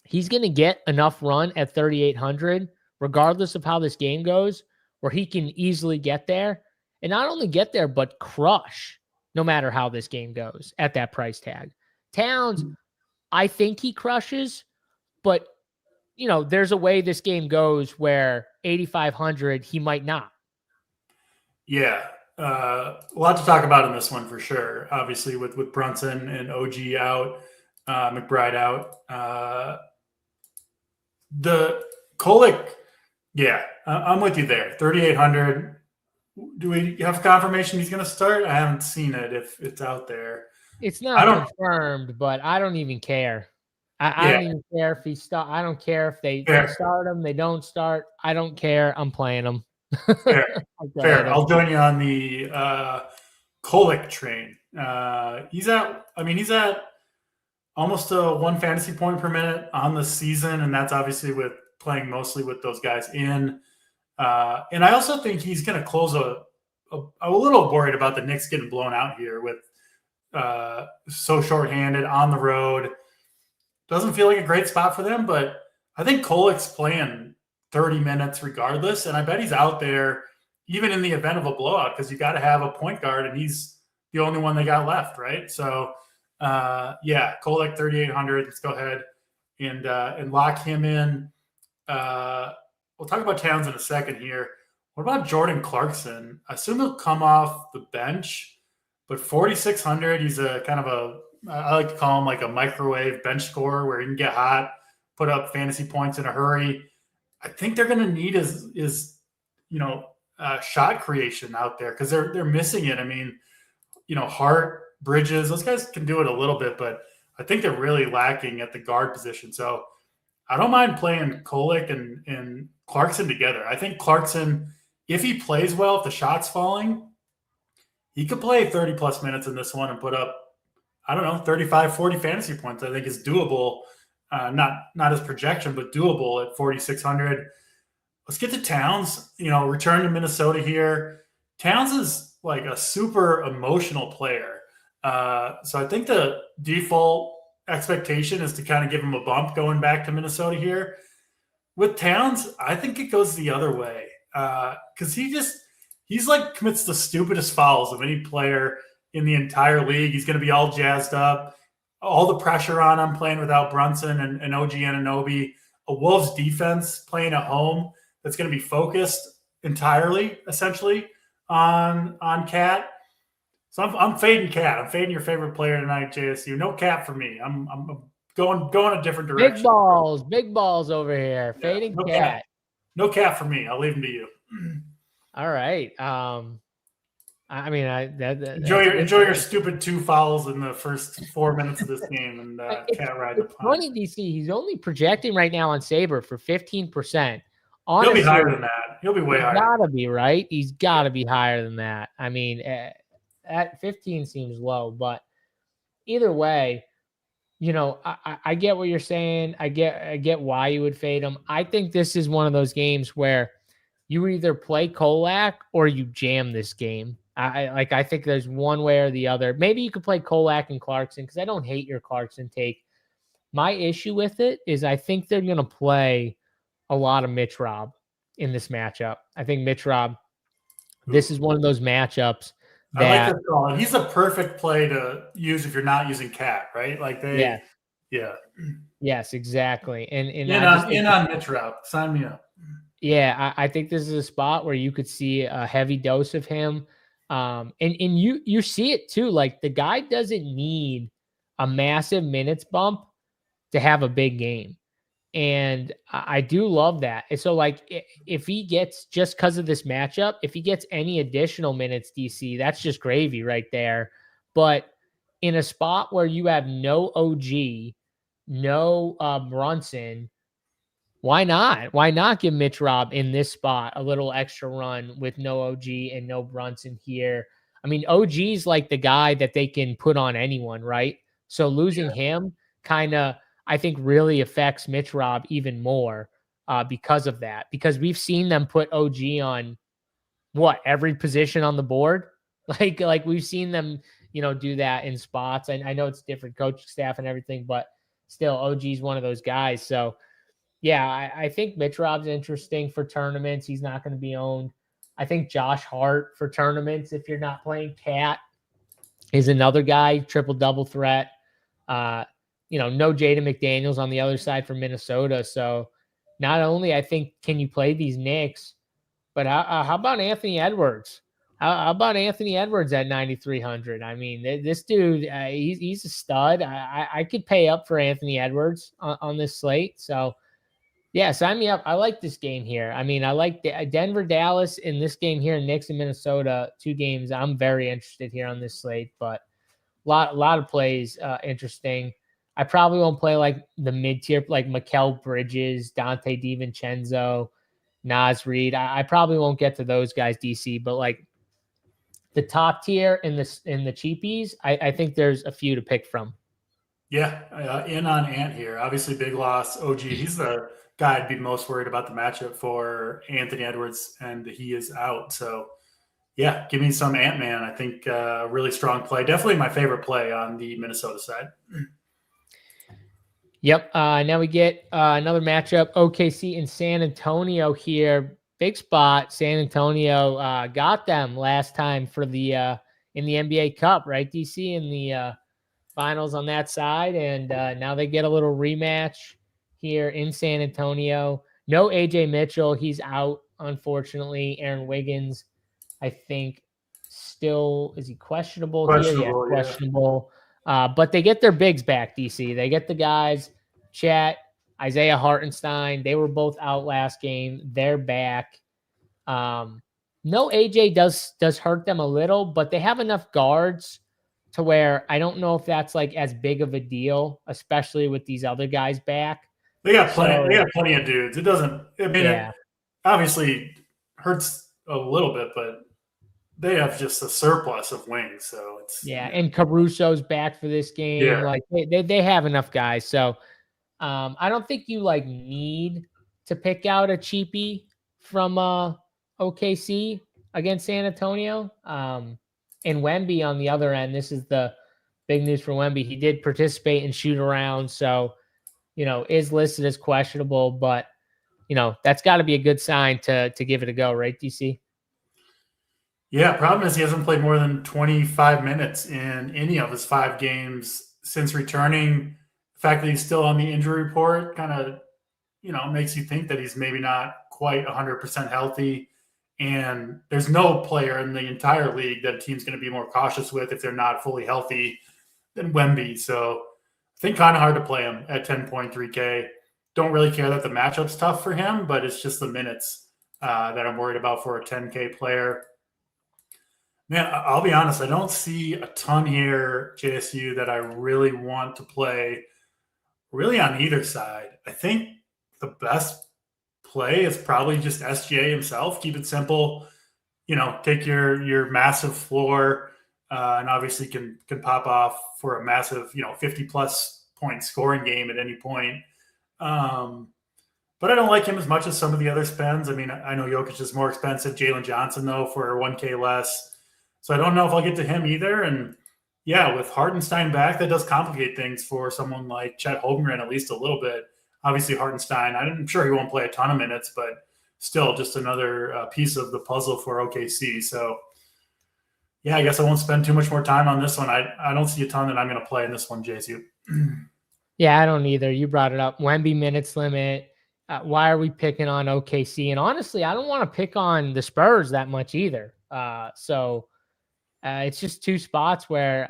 he's going to get enough run at 3,800, regardless of how this game goes, where he can easily get there, and not only get there, but crush. No matter how this game goes at that price tag. Towns, I think he crushes, but there's a way this game goes where 8,500, he might not. Yeah. A lot to talk about in this one for sure. Obviously with Brunson and OG out, McBride out. The Kolak, yeah, I'm with you there. 3,800. Do we have confirmation he's going to start? I haven't seen it if it's out there. It's not confirmed, but I don't even care. I don't even care if he start. I don't care if they start him, they don't start. I don't care. I'm playing him. Fair. Fair. I'll join you on the Kolek train. He's at almost a 1 fantasy point per minute on the season, and that's obviously with playing mostly with those guys in. And I also think he's going to close I'm a little worried about the Knicks getting blown out here with so shorthanded on the road. Doesn't feel like a great spot for them, but I think Kolek's playing 30 minutes regardless, and I bet he's out there even in the event of a blowout because you got to have a point guard, and he's the only one they got left, right? So, Kolek 3,800. Let's go ahead and lock him in. We'll talk about Towns in a second here. What about Jordan Clarkson? I assume he'll come off the bench, but 4,600. He's a kind of I like to call him like a microwave bench scorer where he can get hot, put up fantasy points in a hurry. I think they're going to need his shot creation out there because they're missing it. I mean, Hart, Bridges, those guys can do it a little bit, but I think they're really lacking at the guard position. So I don't mind playing Kolek and Clarkson together. I think Clarkson, if he plays well, if the shot's falling, he could play 30-plus minutes in this one and put up, 35, 40 fantasy points. I think is doable. Not his projection, but doable at 4,600. Let's get to Towns. Return to Minnesota here. Towns is like a super emotional player. So I think the default expectation is to kind of give him a bump going back to Minnesota here. With Towns, I think it goes the other way because he's like commits the stupidest fouls of any player in the entire league. He's going to be all jazzed up. All the pressure on him playing without Brunson and OG Anunoby, a Wolves defense playing at home that's going to be focused entirely, essentially, on Cat. So I'm fading Cat. I'm fading your favorite player tonight, JSU. No Cat for me. I'm going a different direction. Big balls over here. Yeah, fading no Cat. No Cat for me. I'll leave him to you. All right. Enjoy your stupid 2 fouls in the first 4 minutes of this game and Cat ride the punt. Funny, DC. He's only projecting right now on Sabre for 15%. Honestly, he'll be higher than that. He'll be way higher. Gotta be right. He's got to be higher than that. I mean, at 15 seems low, but either way, I get what you're saying. I get why you would fade him. I think this is one of those games where you either play Kolak or you jam this game. I think there's one way or the other. Maybe you could play Kolak and Clarkson because I don't hate your Clarkson take. My issue with it is I think they're going to play a lot of Mitch Rob in this matchup. I think Mitch Rob, this is one of those matchups that I like this call. He's a perfect play to use if you're not using Cat, right? Like Yes, exactly. And on Mitch Rob. Sign me up. Yeah, I think this is a spot where you could see a heavy dose of him. And you see it too. Like the guy doesn't need a massive minutes bump to have a big game. And I do love that. And so like if he gets, just because of this matchup, if he gets any additional minutes, DC, that's just gravy right there. But in a spot where you have no OG, no Brunson, why not? Why not give Mitch Rob in this spot a little extra run with no OG and no Brunson here? I mean, OG's like the guy that they can put on anyone, right? So losing him kind of, I think, really affects Mitch Rob even more because of that. Because we've seen them put OG on every position on the board. Like we've seen them, do that in spots. And I know it's different coaching staff and everything, but still OG's one of those guys. So yeah, I think Mitch Rob's interesting for tournaments. He's not going to be owned. I think Josh Hart for tournaments, if you're not playing Cat, is another guy, triple-double threat. No Jaden McDaniels on the other side for Minnesota. So not only, I think, can you play these Knicks, but how about Anthony Edwards? How about Anthony Edwards at 9,300? I mean, this dude, he's a stud. I could pay up for Anthony Edwards on this slate. So, yeah, sign me up. I like this game here. I mean, I like Denver, Dallas in this game here, Knicks and Minnesota, 2 games. I'm very interested here on this slate, but a lot of plays interesting. I probably won't play like the mid-tier, like Mikal Bridges, Dante DiVincenzo, Nas Reed. I probably won't get to those guys, DC, but like the top tier in the cheapies, I think there's a few to pick from. Yeah, in on Ant here. Obviously, big loss. OG, he's the guy I'd be most worried about the matchup for Anthony Edwards, and he is out. So, yeah, give me some Ant-Man. I think really strong play. Definitely my favorite play on the Minnesota side. Yep. Now we get another matchup, OKC and San Antonio here. Big spot. San Antonio got them last time for the in the NBA Cup, right, DC, in the finals on that side. And now they get a little rematch here in San Antonio. No AJ Mitchell. He's out, unfortunately. Aaron Wiggins, I think, still, is he questionable here? Yeah, questionable. But they get their bigs back, DC. They get the guys, Chet, Isaiah Hartenstein. They were both out last game. They're back. No AJ does hurt them a little, but they have enough guards to where I don't know if that's like as big of a deal, especially with these other guys back. They got plenty. They got plenty of dudes. It doesn't. I mean, it obviously hurts a little bit, but they have just a surplus of wings. So it's and Caruso's back for this game. Yeah. Like they have enough guys. So I don't think you like need to pick out a cheapie from OKC against San Antonio. And Wemby on the other end, this is the big news for Wemby. He did participate in shoot around, so is listed as questionable, but that's got to be a good sign to give it a go, right, DC? Yeah, problem is he hasn't played more than 25 minutes in any of his 5 games since returning. The fact that he's still on the injury report kind of, makes you think that he's maybe not quite 100% healthy. And there's no player in the entire league that a team's going to be more cautious with if they're not fully healthy than Wemby. So I think kind of hard to play him at 10.3K. Don't really care that the matchup's tough for him, but it's just the minutes that I'm worried about for a 10K player. Man, I'll be honest, I don't see a ton here, JSU, that I really want to play really on either side. I think the best play is probably just SGA himself. Keep it simple. Take your massive floor and obviously can pop off for a massive, 50-plus point scoring game at any point. But I don't like him as much as some of the other spends. I mean, I know Jokic is more expensive. Jalen Johnson, though, for 1K less. So I don't know if I'll get to him either. And, yeah, with Hartenstein back, that does complicate things for someone like Chet Holmgren at least a little bit. Obviously, Hartenstein, I'm sure he won't play a ton of minutes, but still just another piece of the puzzle for OKC. So, yeah, I guess I won't spend too much more time on this one. I don't see a ton that I'm going to play in this one, JSU. Yeah, I don't either. You brought it up. Wemby minutes limit. Why are we picking on OKC? And honestly, I don't want to pick on the Spurs that much either. So it's just 2 spots where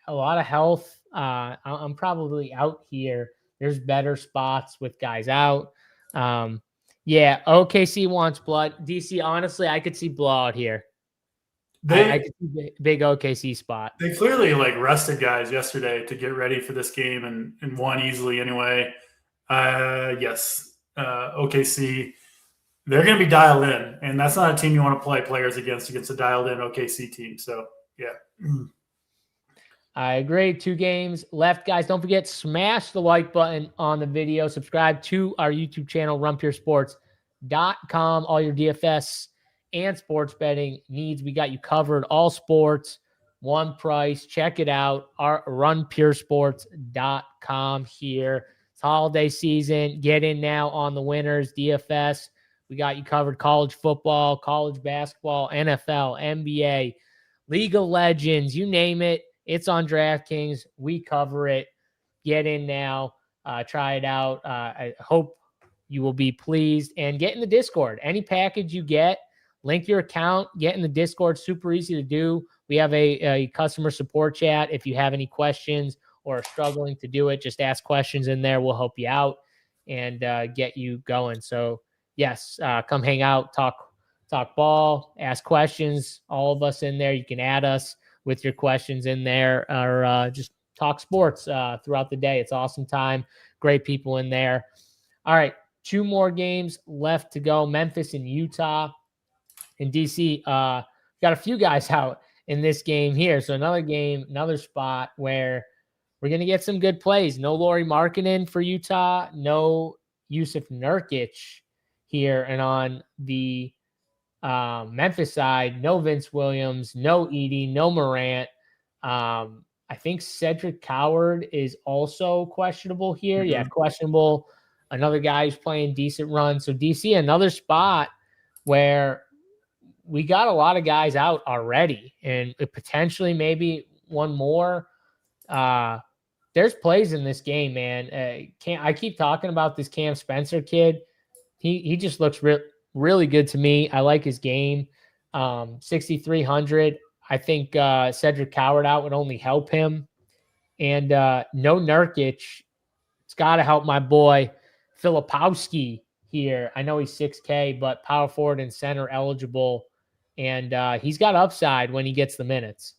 a lot of health. I'm probably out here. There's better spots with guys out. OKC wants blood. DC, honestly, I could see blowout here. I could see big OKC spot. They clearly rested guys yesterday to get ready for this game and won easily anyway. Yes, OKC, they're going to be dialed in, and that's not a team you want to play players against a dialed in OKC team. So, yeah. I agree. 2 games left, guys. Don't forget, smash the like button on the video. Subscribe to our YouTube channel, runpuresports.com. All your DFS and sports betting needs, we got you covered. All sports, one price. Check it out. Our runpuresports.com here. It's holiday season. Get in now on the winners, DFS. We got you covered. College football, college basketball, NFL, NBA, League of Legends, you name it. It's on DraftKings. We cover it. Get in now. Try it out. I hope you will be pleased. And get in the Discord. Any package you get, link your account. Get in the Discord. Super easy to do. We have a customer support chat. If you have any questions or are struggling to do it, just ask questions in there. We'll help you out and get you going. So, yes, come hang out, talk ball, ask questions. All of us in there. You can add us with your questions in there, or just talk sports throughout the day. It's awesome time. Great people in there. All right, 2 more games left to go. Memphis and Utah. In DC, got a few guys out in this game here. So another game, another spot where we're going to get some good plays. No Lauri Markkanen for Utah. No Yusuf Nurkic here. And on the Memphis side, no Vince Williams, no Edey, no Morant. I think Cedric Coward is also questionable here. Mm-hmm. Yeah, questionable. Another guy who's playing decent run. So DC, another spot where we got a lot of guys out already, and potentially maybe one more. There's plays in this game, man. I keep talking about this Cam Spencer kid. He just looks really good to me. I like his game. 6,300. I think Cedric Coward out would only help him. And no Nurkic. It's got to help my boy Filipowski here. I know he's 6K, but power forward and center eligible. And he's got upside when he gets the minutes.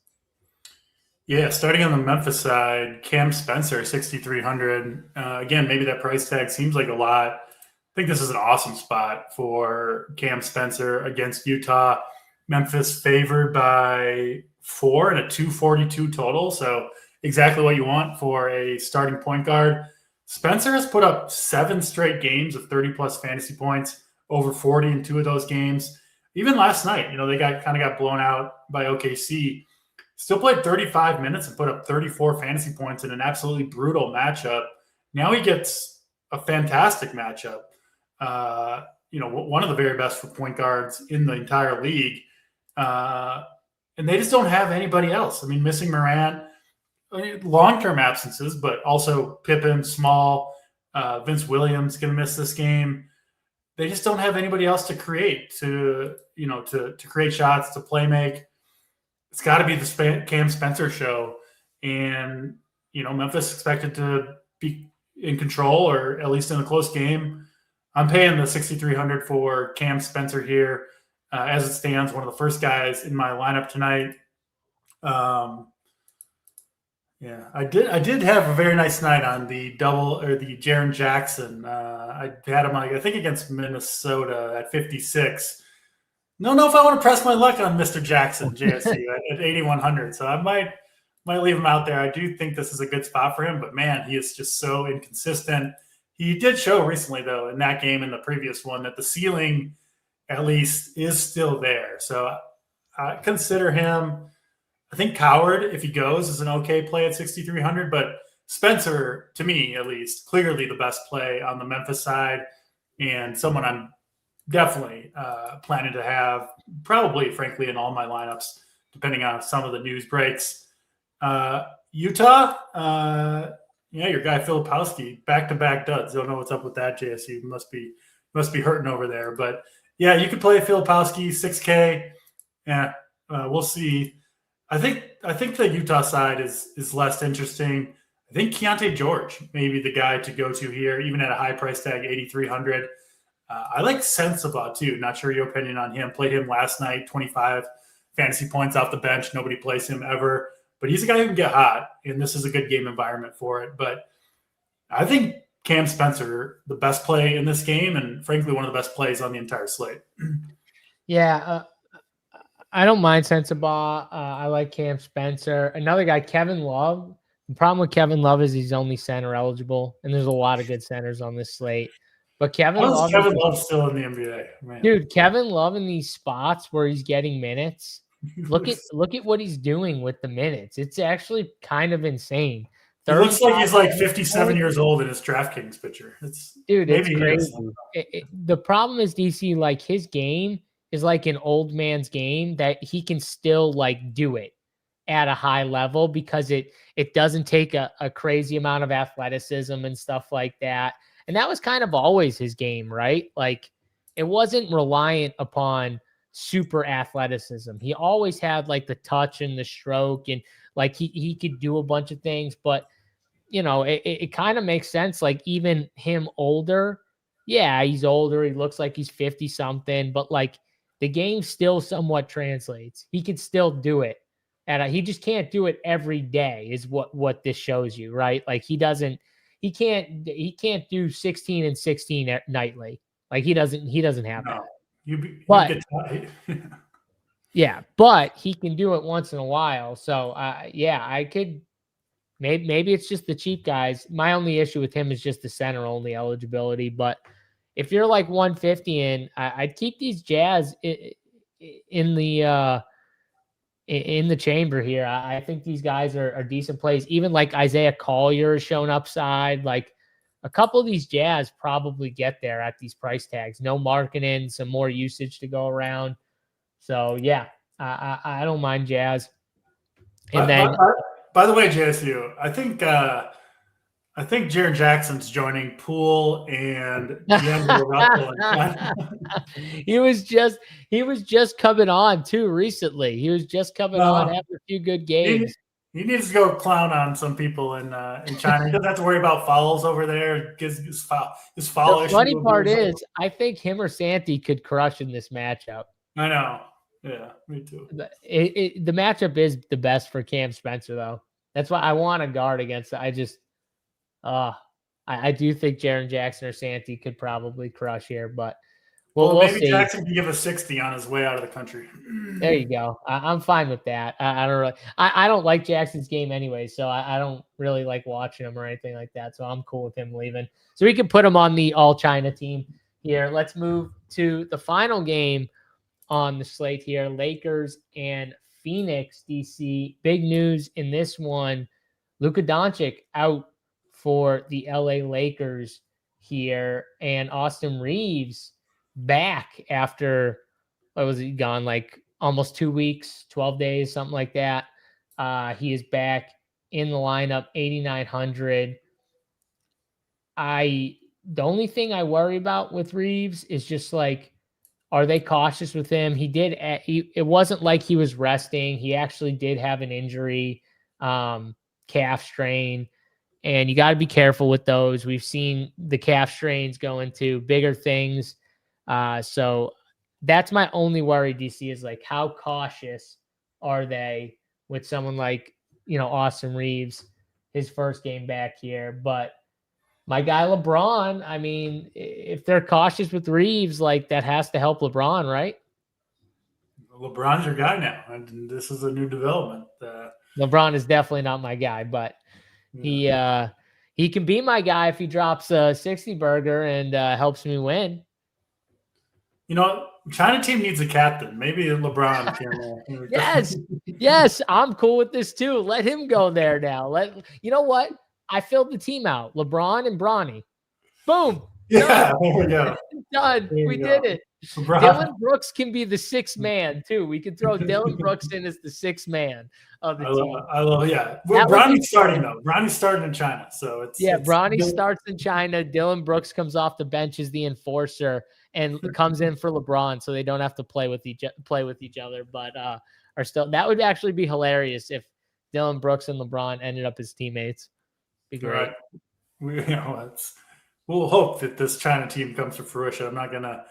Yeah, starting on the Memphis side, Cam Spencer, 6,300. Again, maybe that price tag seems like a lot. I think this is an awesome spot for Cam Spencer against Utah. Memphis favored by 4 and a 242 total. So exactly what you want for a starting point guard. Spencer has put up 7 straight games of 30-plus fantasy points, over 40 in 2 of those games. Even last night, they kind of got blown out by OKC. Still played 35 minutes and put up 34 fantasy points in an absolutely brutal matchup. Now he gets a fantastic matchup. One of the very best for point guards in the entire league. And they just don't have anybody else. I mean, missing Morant, long-term absences, but also Pippen, Small, Vince Williams going to miss this game. They just don't have anybody else to create, to create shots, to play make. It's got to be the Cam Spencer show. And, Memphis expected to be in control or at least in a close game. I'm paying the 6,300 for Cam Spencer here. As it stands, one of the first guys in my lineup tonight. Yeah, I did have a very nice night on the double or the Jaren Jackson. I had him, I think, against Minnesota at 56. Don't know if I want to press my luck on Mr. Jackson, JSU, at 8,100. So I might leave him out there. I do think this is a good spot for him, but man, he is just so inconsistent. He did show recently, though, in that game and the previous one, that the ceiling at least is still there. So I consider him. I think Coward, if he goes, is an okay play at 6,300, but Spencer, to me at least, clearly the best play on the Memphis side, and someone I'm definitely planning to have, probably, frankly, in all my lineups, depending on some of the news breaks. Utah, your guy Filipowski, back-to-back duds. Don't know what's up with that, JSU. Must be hurting over there. But, yeah, you could play Filipowski, 6K. Yeah, we'll see. I think the Utah side is less interesting. I think Keontae George may be the guy to go to here, even at a high price tag, 8,300. I like Sensabaugh too. Not sure your opinion on him. Played him last night, 25 fantasy points off the bench. Nobody plays him ever. But he's a guy who can get hot, and this is a good game environment for it. But I think Cam Spencer, the best play in this game, and frankly, one of the best plays on the entire slate. Yeah, I don't mind Sensabaugh. I like Cam Spencer. Another guy, Kevin Love. The problem with Kevin Love is he's only center eligible, and there's a lot of good centers on this slate. But Kevin Love still in the NBA, man. Dude, Kevin Love in these spots where he's getting minutes. Look at what he's doing with the minutes. It's actually kind of insane. It looks like he's like 57 years old in his DraftKings picture. It's crazy. The problem is DC, like his game is like an old man's game that he can still like do it at a high level because it doesn't take a crazy amount of athleticism and stuff like that. And that was kind of always his game, right? Like it wasn't reliant upon super athleticism. He always had like the touch and the stroke and like he could do a bunch of things, but it kind of makes sense. Like even him older, yeah, he's older. He looks like he's 50 something, but like the game still somewhat translates. He could still do it And he just can't do it every day is what this shows you, right? Like he can't do 16 and 16 nightly. Like he doesn't have that. You get yeah, but he can do it once in a while. So I could maybe it's just the cheap guys. My only issue with him is just the center only eligibility. But if you're like 150 in, I'd keep these Jazz in the chamber here. I think these guys are decent plays. Even like Isaiah Collier has shown upside. Like a couple of these Jazz probably get there at these price tags. No marketing, some more usage to go around. So yeah, I don't mind Jazz. And then, by the way, JSU, I think Jaren Jackson's joining Poole and D'Angelo Russell. he was just coming on too recently. He was just coming on after a few good games. He needs to go clown on some people in China. He doesn't have to worry about fouls over there. His foul the funny part is, I think him or Santi could crush in this matchup. I know. Yeah, me too. The matchup is the best for Cam Spencer, though. That's why I want to guard against it. I do think Jaren Jackson or Santi could probably crush here, but we'll maybe see. Jackson can give a 60 on his way out of the country. There you go. I'm fine with that. I don't like Jackson's game anyway, so I don't really like watching him or anything like that. So I'm cool with him leaving. So we can put him on the All China team here. Let's move to the final game on the slate here. Lakers and Phoenix, DC. Big news in this one. Luka Doncic out for the LA Lakers here, and Austin Reeves back after, what was he gone, like almost 2 weeks, 12 days, something like that. He is back in the lineup, 8,900. The only thing I worry about with Reeves is just like, are they cautious with him? It wasn't like he was resting. He actually did have an injury, calf strain. And you got to be careful with those. We've seen the calf strains go into bigger things. So that's my only worry, DC, is like, how cautious are they with someone like, Austin Reeves, his first game back here. But my guy LeBron, I mean, if they're cautious with Reeves, like that has to help LeBron, right? LeBron's your guy now, and this is a new development. LeBron is definitely not my guy, but he can be my guy if he drops a 60 burger and helps me win. China team needs a captain. Maybe LeBron can. Yes, I'm cool with this too. Let him go there now. You know what? I filled the team out. LeBron and Bronny. Boom. Yeah, there we go. Done. We did it. LeBron. Dylan Brooks can be the sixth man too. We could throw Dylan Brooks in as the sixth man of the team. I love, yeah. Well, Bronny's starting though. Bronny's starting in China, so it's Bronny starts in China. Dylan Brooks comes off the bench as the enforcer and comes in for LeBron, so they don't have to play with each other. But that would actually be hilarious if Dylan Brooks and LeBron ended up as teammates. Be great. Right. We'll hope that this China team comes to fruition. I'm not gonna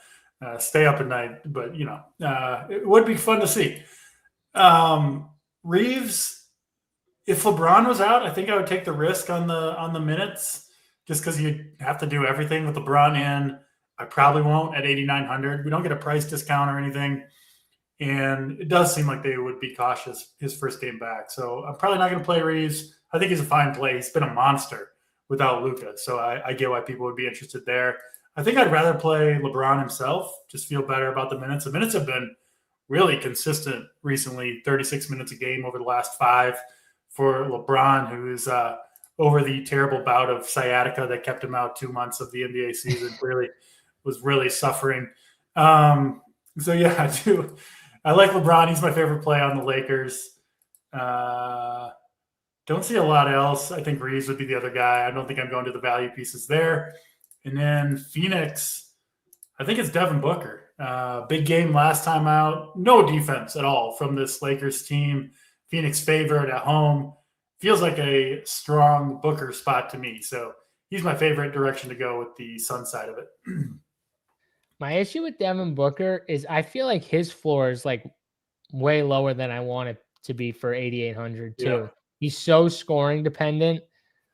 stay up at night, but it would be fun to see. Reeves, if LeBron was out, I think I would take the risk on the minutes, just because you have to do everything with LeBron in. I probably won't at 8,900. We don't get a price discount or anything, and it does seem like they would be cautious his first game back. So I'm probably not going to play Reeves. I think he's a fine play. He's been a monster without Luka, so I get why people would be interested there. I think I'd rather play LeBron himself, just feel better about the minutes. The minutes have been really consistent recently, 36 minutes a game over the last 5 for LeBron, who is over the terrible bout of sciatica that kept him out 2 months of the NBA season. was really suffering. So yeah, I do. I like LeBron. He's my favorite play on the Lakers. Don't see a lot else. I think Reeves would be the other guy. I don't think I'm going to the value pieces there. And then Phoenix, I think it's Devin Booker. Big game last time out. No defense at all from this Lakers team. Phoenix favorite at home. Feels like a strong Booker spot to me. So he's my favorite direction to go with the Sun side of it. My issue with Devin Booker is I feel like his floor is like way lower than I want it to be for 8,800 too. Yeah. He's so scoring dependent.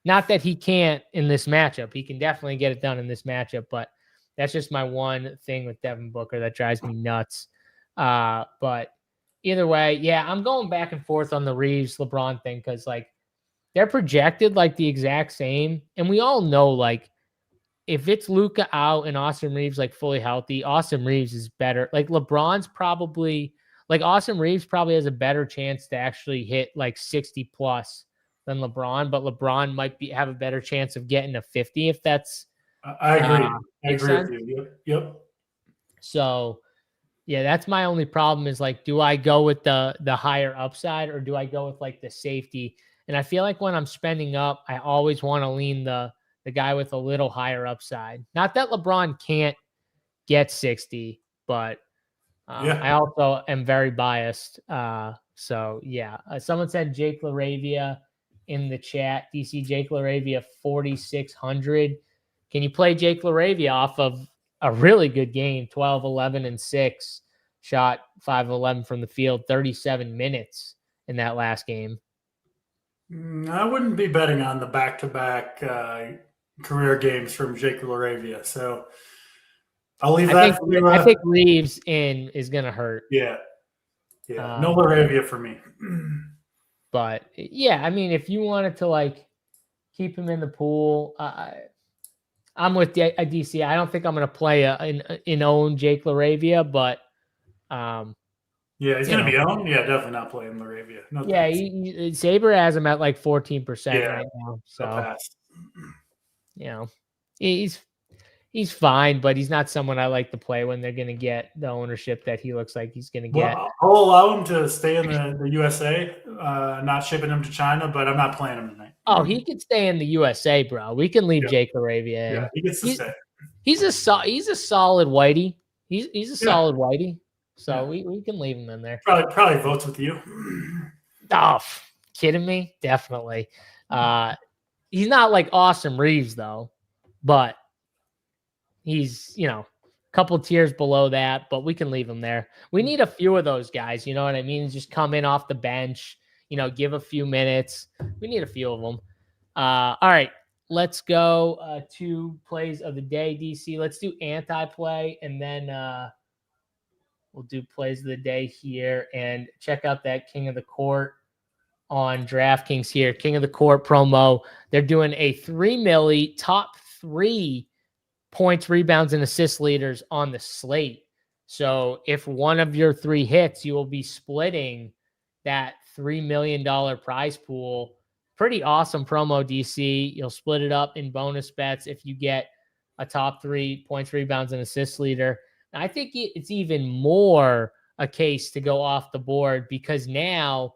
Not that he can't in this matchup. He can definitely get it done in this matchup, but that's just my one thing with Devin Booker that drives me nuts. But either way, yeah, I'm going back and forth on the Reeves LeBron thing because like they're projected like the exact same. And we all know like if it's Luka out and Austin Reeves like fully healthy, Austin Reeves is better. Like LeBron's probably like Austin Reeves probably has a better chance to actually hit like 60 plus than LeBron, but LeBron might have a better chance of getting a 50 if that's I agree. I makes agree sense. with you. Yep. So yeah, that's my only problem is like, do I go with the higher upside or do I go with like the safety? And I feel like when I'm spending up, I always want to lean the guy with a little higher upside. Not that LeBron can't get 60, but I also am very biased. So yeah, someone said Jake LaRavia in the chat. DC Jake LaRavia 4,600. Can you play Jake LaRavia off of a really good game? 12, 11, and 6. Shot 5 of 11 from the field. 37 minutes in that last game. I wouldn't be betting on the back-to-back career games from Jake LaRavia, so I'll leave that for you. I think Reeves is going to hurt. Yeah. No LaRavia for me. But yeah, I mean, if you wanted to like keep him in the pool, I'm with DC. I don't think I'm going to play in own Jake LaRavia, but yeah, he's going to be owned. Yeah, definitely not playing LaRavia. No, yeah, Saber has him at like 14% right now. So he's fine, but he's not someone I like to play when they're going to get the ownership that he looks like he's going to get. I'll allow him to stay in the USA, not shipping him to China, but I'm not playing him tonight. Oh, he could stay in the USA, bro. We can leave Jake LaRavia in. Yeah, he gets to stay. He's a solid whitey. He's a solid whitey. So we can leave him in there. Probably votes with you. Oh, kidding me? Definitely. He's not like Austin Reeves though, but he's a couple tiers below that. But we can leave him there. We need a few of those guys. You know what I mean? Just come in off the bench. Give a few minutes. We need a few of them. All right, let's go to plays of the day, DC. Let's do anti-play, and then we'll do plays of the day here. And check out that King of the Court on DraftKings here. King of the Court promo. They're doing a 3 milli top 3 points, rebounds, and assist leaders on the slate. So if one of your 3 hits, you will be splitting that $3 million prize pool. Pretty awesome promo, DC. You'll split it up in bonus bets if you get a top 3 points, rebounds, and assist leader. And I think it's even more a case to go off the board because now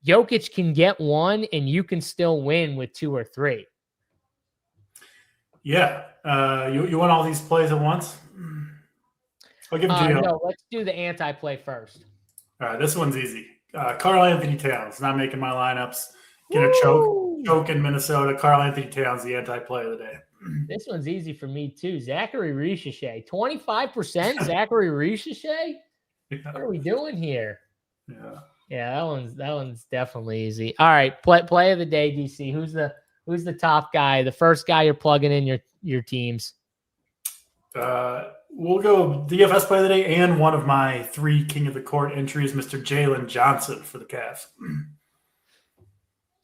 Jokic can get 1 and you can still win with 2 or 3. Yeah. You want all these plays at once? I'll give them to you. No, let's do the anti-play first. All right, this one's easy. Karl Anthony Towns, not making my lineups. Gonna choke in Minnesota. Karl Anthony Towns, the anti-play of the day. This one's easy for me too. Zachary Ricochet, 25%. Zachary Ricochet. What are we doing here? Yeah, that one's definitely easy. All right, play of the day, DC. Who's the top guy? The first guy you're plugging in your teams. We'll go DFS play of the day and one of my 3 King of the Court entries, Mr. Jalen Johnson for the Cavs.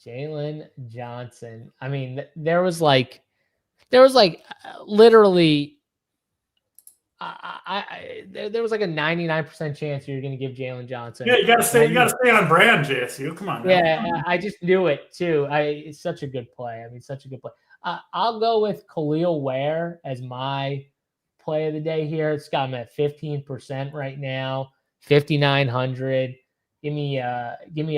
Jalen Johnson. I mean, there was like literally there was like a 99% chance you're going to give Jalen Johnson. Yeah, you got to stay on brand, JSU. Come on. Yeah, I just knew it too. It's such a good play. I mean, such a good play. I'll go with Khalil Ware as my play of the day here. It's got him at 15% right now, 5,900. Give me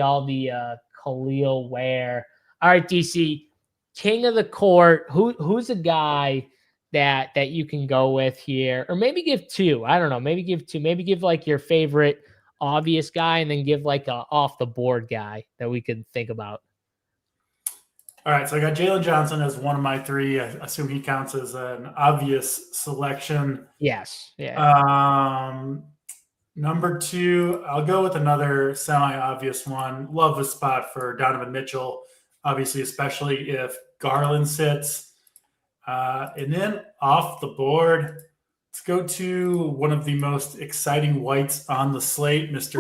all the Khalil Ware. All right, DC, King of the Court. Who's a guy that you can go with here, or maybe give 2. I don't know. Maybe give 2. Maybe give like your favorite obvious guy, and then give like a off the board guy that we could think about. All right, so I got Jalen Johnson as one of my 3. I assume he counts as an obvious selection. Yes. Yeah. Number 2, I'll go with another semi-obvious one. Love the spot for Donovan Mitchell, obviously, especially if Garland sits. And then off the board, let's go to one of the most exciting whites on the slate, Mr.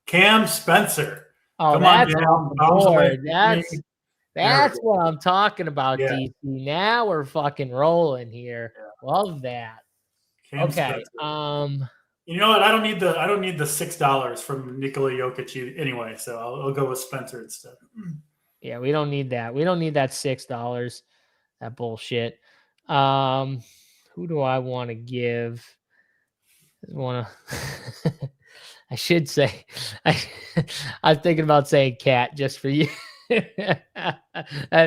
Cam Spencer. Oh, Come on that's down. off the Thumbs away board. from me. That's what I'm talking about, Yeah. DC. Now we're fucking rolling here. Yeah. Love that. Cam Okay. Spencer. You know what? I don't need the $6 from Nikola Jokic anyway, so I'll go with Spencer instead. Yeah, we don't need that. We don't need that $6. That bullshit. Who do I want to give? I should say I'm thinking about saying cat just for you. I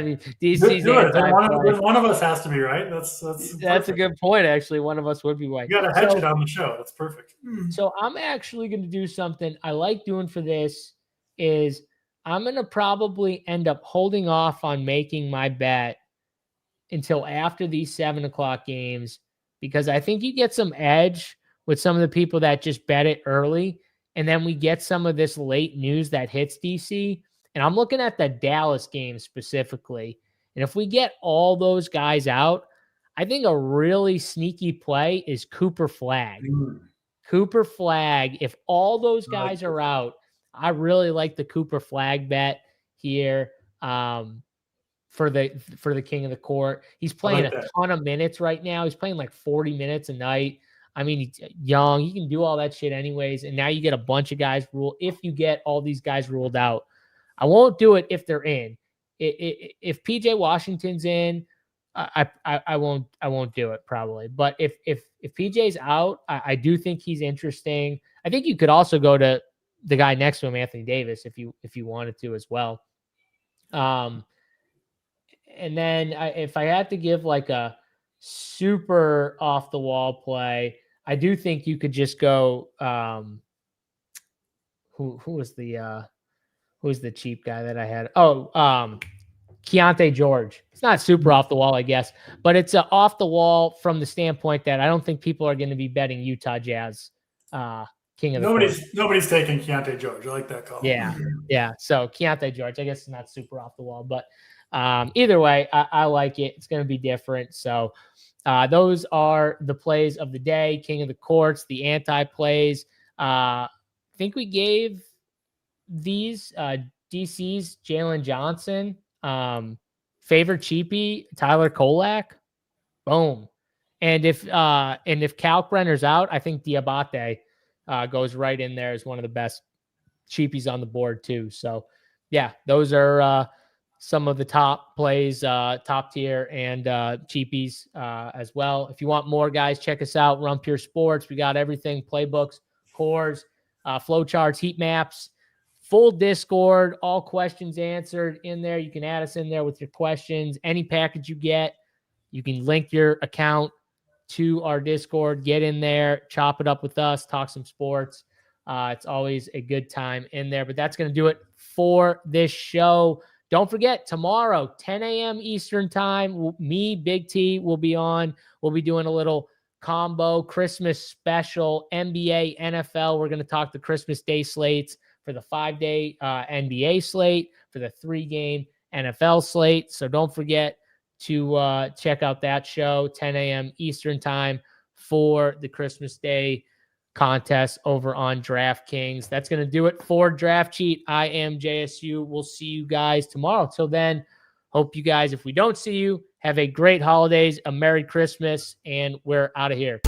mean, DC's do it. One of us has to be right. That's a good point. Actually, one of us would be white. You got to hedge it on the show. That's perfect. So I'm actually going to do something I like doing for this. Is I'm going to probably end up holding off on making my bet until after these 7:00 games, because I think you get some edge with some of the people that just bet it early, and then we get some of this late news that hits DC. And I'm looking at the Dallas game specifically. And if we get all those guys out, I think a really sneaky play is Cooper Flag. Cooper Flag, if all those guys are out, I really like the Cooper Flag bet here for the king of the court. He's playing a ton of minutes right now. He's playing like 40 minutes a night. I mean, he's young. He can do all that shit anyways. And now you get a bunch of guys ruled. If you get all these guys ruled out, I won't do it if they're in. If PJ Washington's in, I won't do it probably. But if PJ's out, I do think he's interesting. I think you could also go to the guy next to him, Anthony Davis, if you wanted to as well. And then if I had to give like a super off the wall play, I do think you could just go. Who was the cheap guy that I had? Keontae George. It's not super off the wall, I guess, but it's off the wall from the standpoint that I don't think people are going to be betting Utah Jazz king of the court. Nobody's taking Keontae George. I like that call. Yeah. So Keontae George, I guess it's not super off the wall, but either way, I like it. It's going to be different. So those are the plays of the day, king of the courts, the anti-plays. I think we gave these DC's Jalen Johnson, favorite cheapie, Tyler Kolak. Boom. And if Kalkbrenner's out, I think Diabate goes right in there as one of the best cheapies on the board too. So yeah, those are some of the top plays, top tier and cheapies as well. If you want more, guys, check us out. Run Pure Sports. We got everything: playbooks, cores, flowcharts, heat maps, full Discord, all questions answered in there. You can add us in there with your questions. Any package you get, you can link your account to our Discord, get in there, chop it up with us, talk some sports. It's always a good time in there. But that's going to do it for this show. Don't forget, tomorrow, 10 a.m. Eastern time, me, Big T, will be on. We'll be doing a little combo Christmas special, NBA, NFL. We're going to talk the Christmas Day slates for the 5-day NBA slate, for the 3-game NFL slate. So don't forget to check out that show, 10 a.m. Eastern time, for the Christmas Day contest over on DraftKings. That's going to do it for Draft Cheat. I am JSU. We'll see you guys tomorrow. Till then, hope you guys, if we don't see you, have a great holidays, a Merry Christmas, and we're out of here.